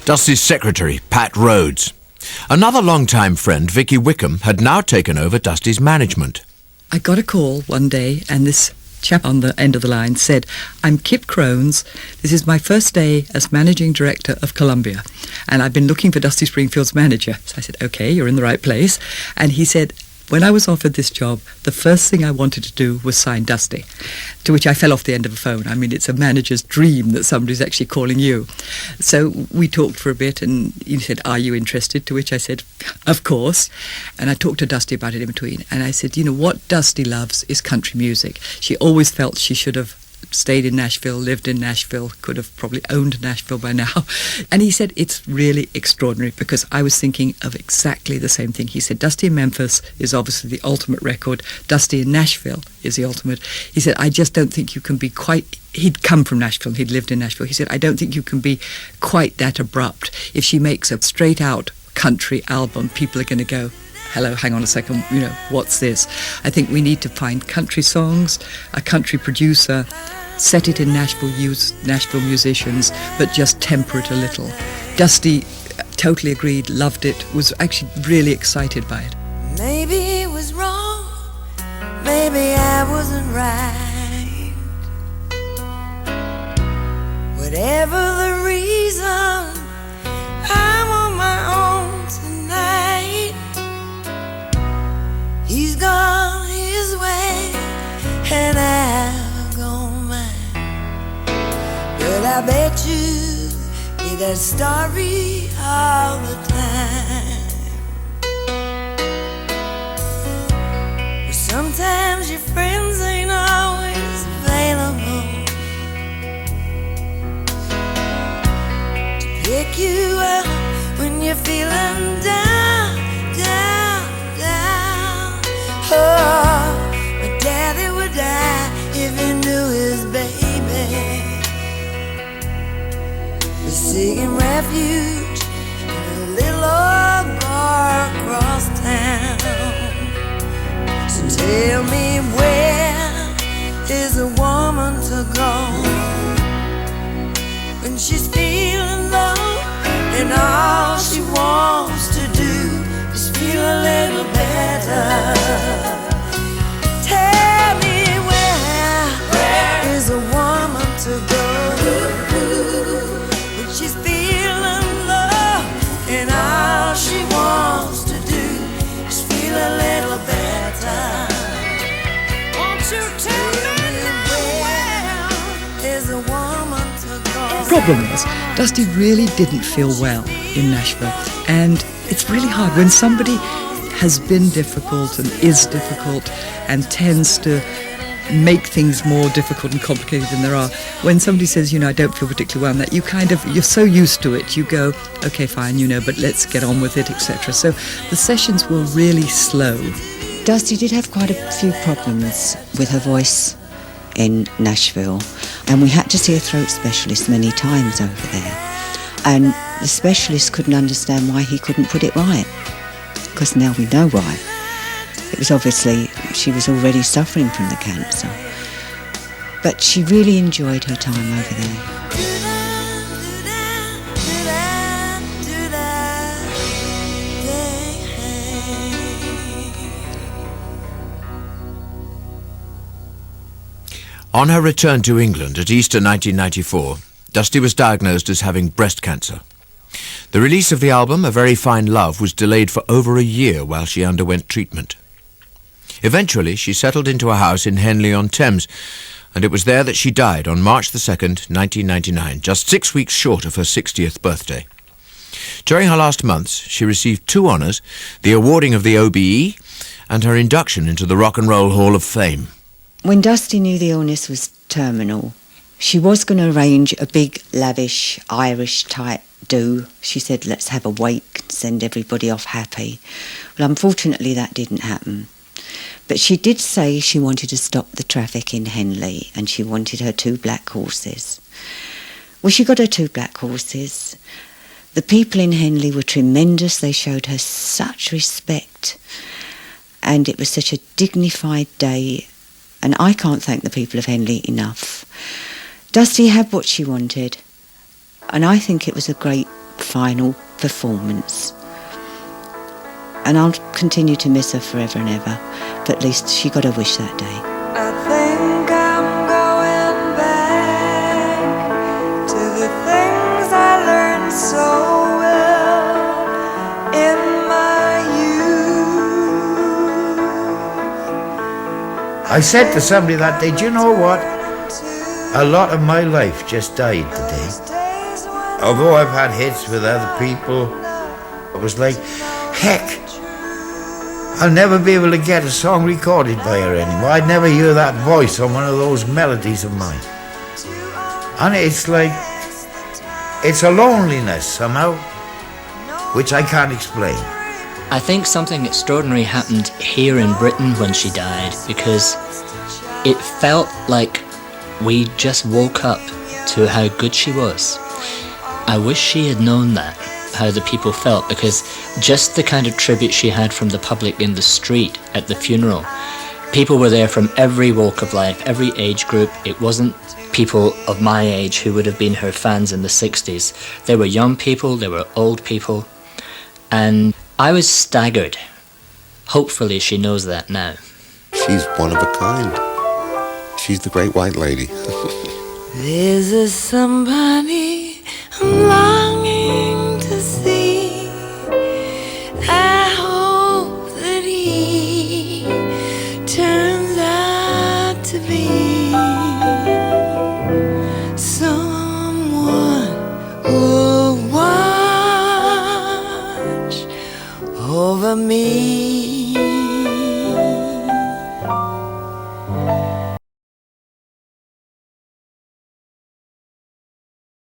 Dusty's secretary, Pat Rhodes. Another long-time friend, Vicky Wickham, had now taken over Dusty's management. I got a call one day, and this chap on the end of the line said, I'm Kip Crones. This is my first day as managing director of Columbia, and I've been looking for Dusty Springfield's manager. So I said, OK, you're in the right place. And he said, when I was offered this job, the first thing I wanted to do was sign Dusty, to which I fell off the end of the phone. I mean, it's a manager's dream that somebody's actually calling you. So we talked for a bit, and he said, are you interested? To which I said, of course. And I talked to Dusty about it in between. And I said, you know, what Dusty loves is country music. She always felt she should have stayed in Nashville, lived in Nashville, could have probably owned Nashville by now. And he said, it's really extraordinary, because I was thinking of exactly the same thing. He said, Dusty in Memphis is obviously the ultimate record. Dusty in Nashville is the ultimate. He said, I just don't think you can be quite... He'd come from Nashville, he'd lived in Nashville. He said, I don't think you can be quite that abrupt. If she makes a straight-out country album, people are going to go, hello, hang on a second, you know, what's this? I think we need to find country songs, a country producer, set it in Nashville, use Nashville musicians, but just temper it a little. Dusty totally agreed, loved it, was actually really excited by it. Maybe it was wrong, maybe I wasn't right. Whatever the reason, I'm on my own tonight. He's gone his way, and I've gone mine. But I bet you hear that story all the time. Sometimes your friends ain't always available to pick you up when you're feeling down, down, down. Oh, my daddy would die if he knew his baby was seeking refuge in a little old bar across town. So tell me, where is a woman to go when she's feeling low and all she wants to do is feel a little better? Tell me, where is a woman to go when she's feeling low and all she wants to do is feel a little better? Won't you tell me where is a woman to go? The problem is, Dusty really didn't feel well in Nashville, and it's really hard when somebody has been difficult and is difficult and tends to make things more difficult and complicated than there are. When somebody says, I don't feel particularly well, and that you're so used to it, you go, okay, fine, but let's get on with it, etc. So the sessions were really slow. Dusty did have quite a few problems with her voice in Nashville, and we had to see a throat specialist many times over there. And the specialist couldn't understand why he couldn't put it right, because now we know why. It was obviously she was already suffering from the cancer. But she really enjoyed her time over there. On her return to England at Easter 1994, Dusty was diagnosed as having breast cancer. The release of the album, A Very Fine Love, was delayed for over a year while she underwent treatment. Eventually, she settled into a house in Henley-on-Thames, and it was there that she died on March the 2nd, 1999, just 6 weeks short of her 60th birthday. During her last months, she received 2 honours, the awarding of the OBE and her induction into the Rock and Roll Hall of Fame. When Dusty knew the illness was terminal, she was going to arrange a big, lavish, Irish-type do. She said, let's have a wake and send everybody off happy. Well, unfortunately, that didn't happen. But she did say she wanted to stop the traffic in Henley, and she wanted her 2 black horses. Well, she got her 2 black horses. The people in Henley were tremendous. They showed her such respect, and it was such a dignified day, and I can't thank the people of Henley enough. Dusty had what she wanted, and I think it was a great final performance. And I'll continue to miss her forever and ever, but at least she got her wish that day. I think I'm going back to the things I learned so well in my youth. I said to somebody that day, do you know what? A lot of my life just died today. Although I've had hits with other people, it was like, heck, I'll never be able to get a song recorded by her anymore. I'd never hear that voice on one of those melodies of mine. And it's like, it's a loneliness somehow, which I can't explain. I think something extraordinary happened here in Britain when she died, because it felt like we just woke up to how good she was. I wish she had known that, how the people felt, because just the kind of tribute she had from the public in the street at the funeral. People were there from every walk of life, every age group. It wasn't people of my age who would have been her fans in the 60s. There were young people, there were old people, and I was staggered. Hopefully she knows that now. She's one of a kind. She's the great white lady. There's a somebody I'm longing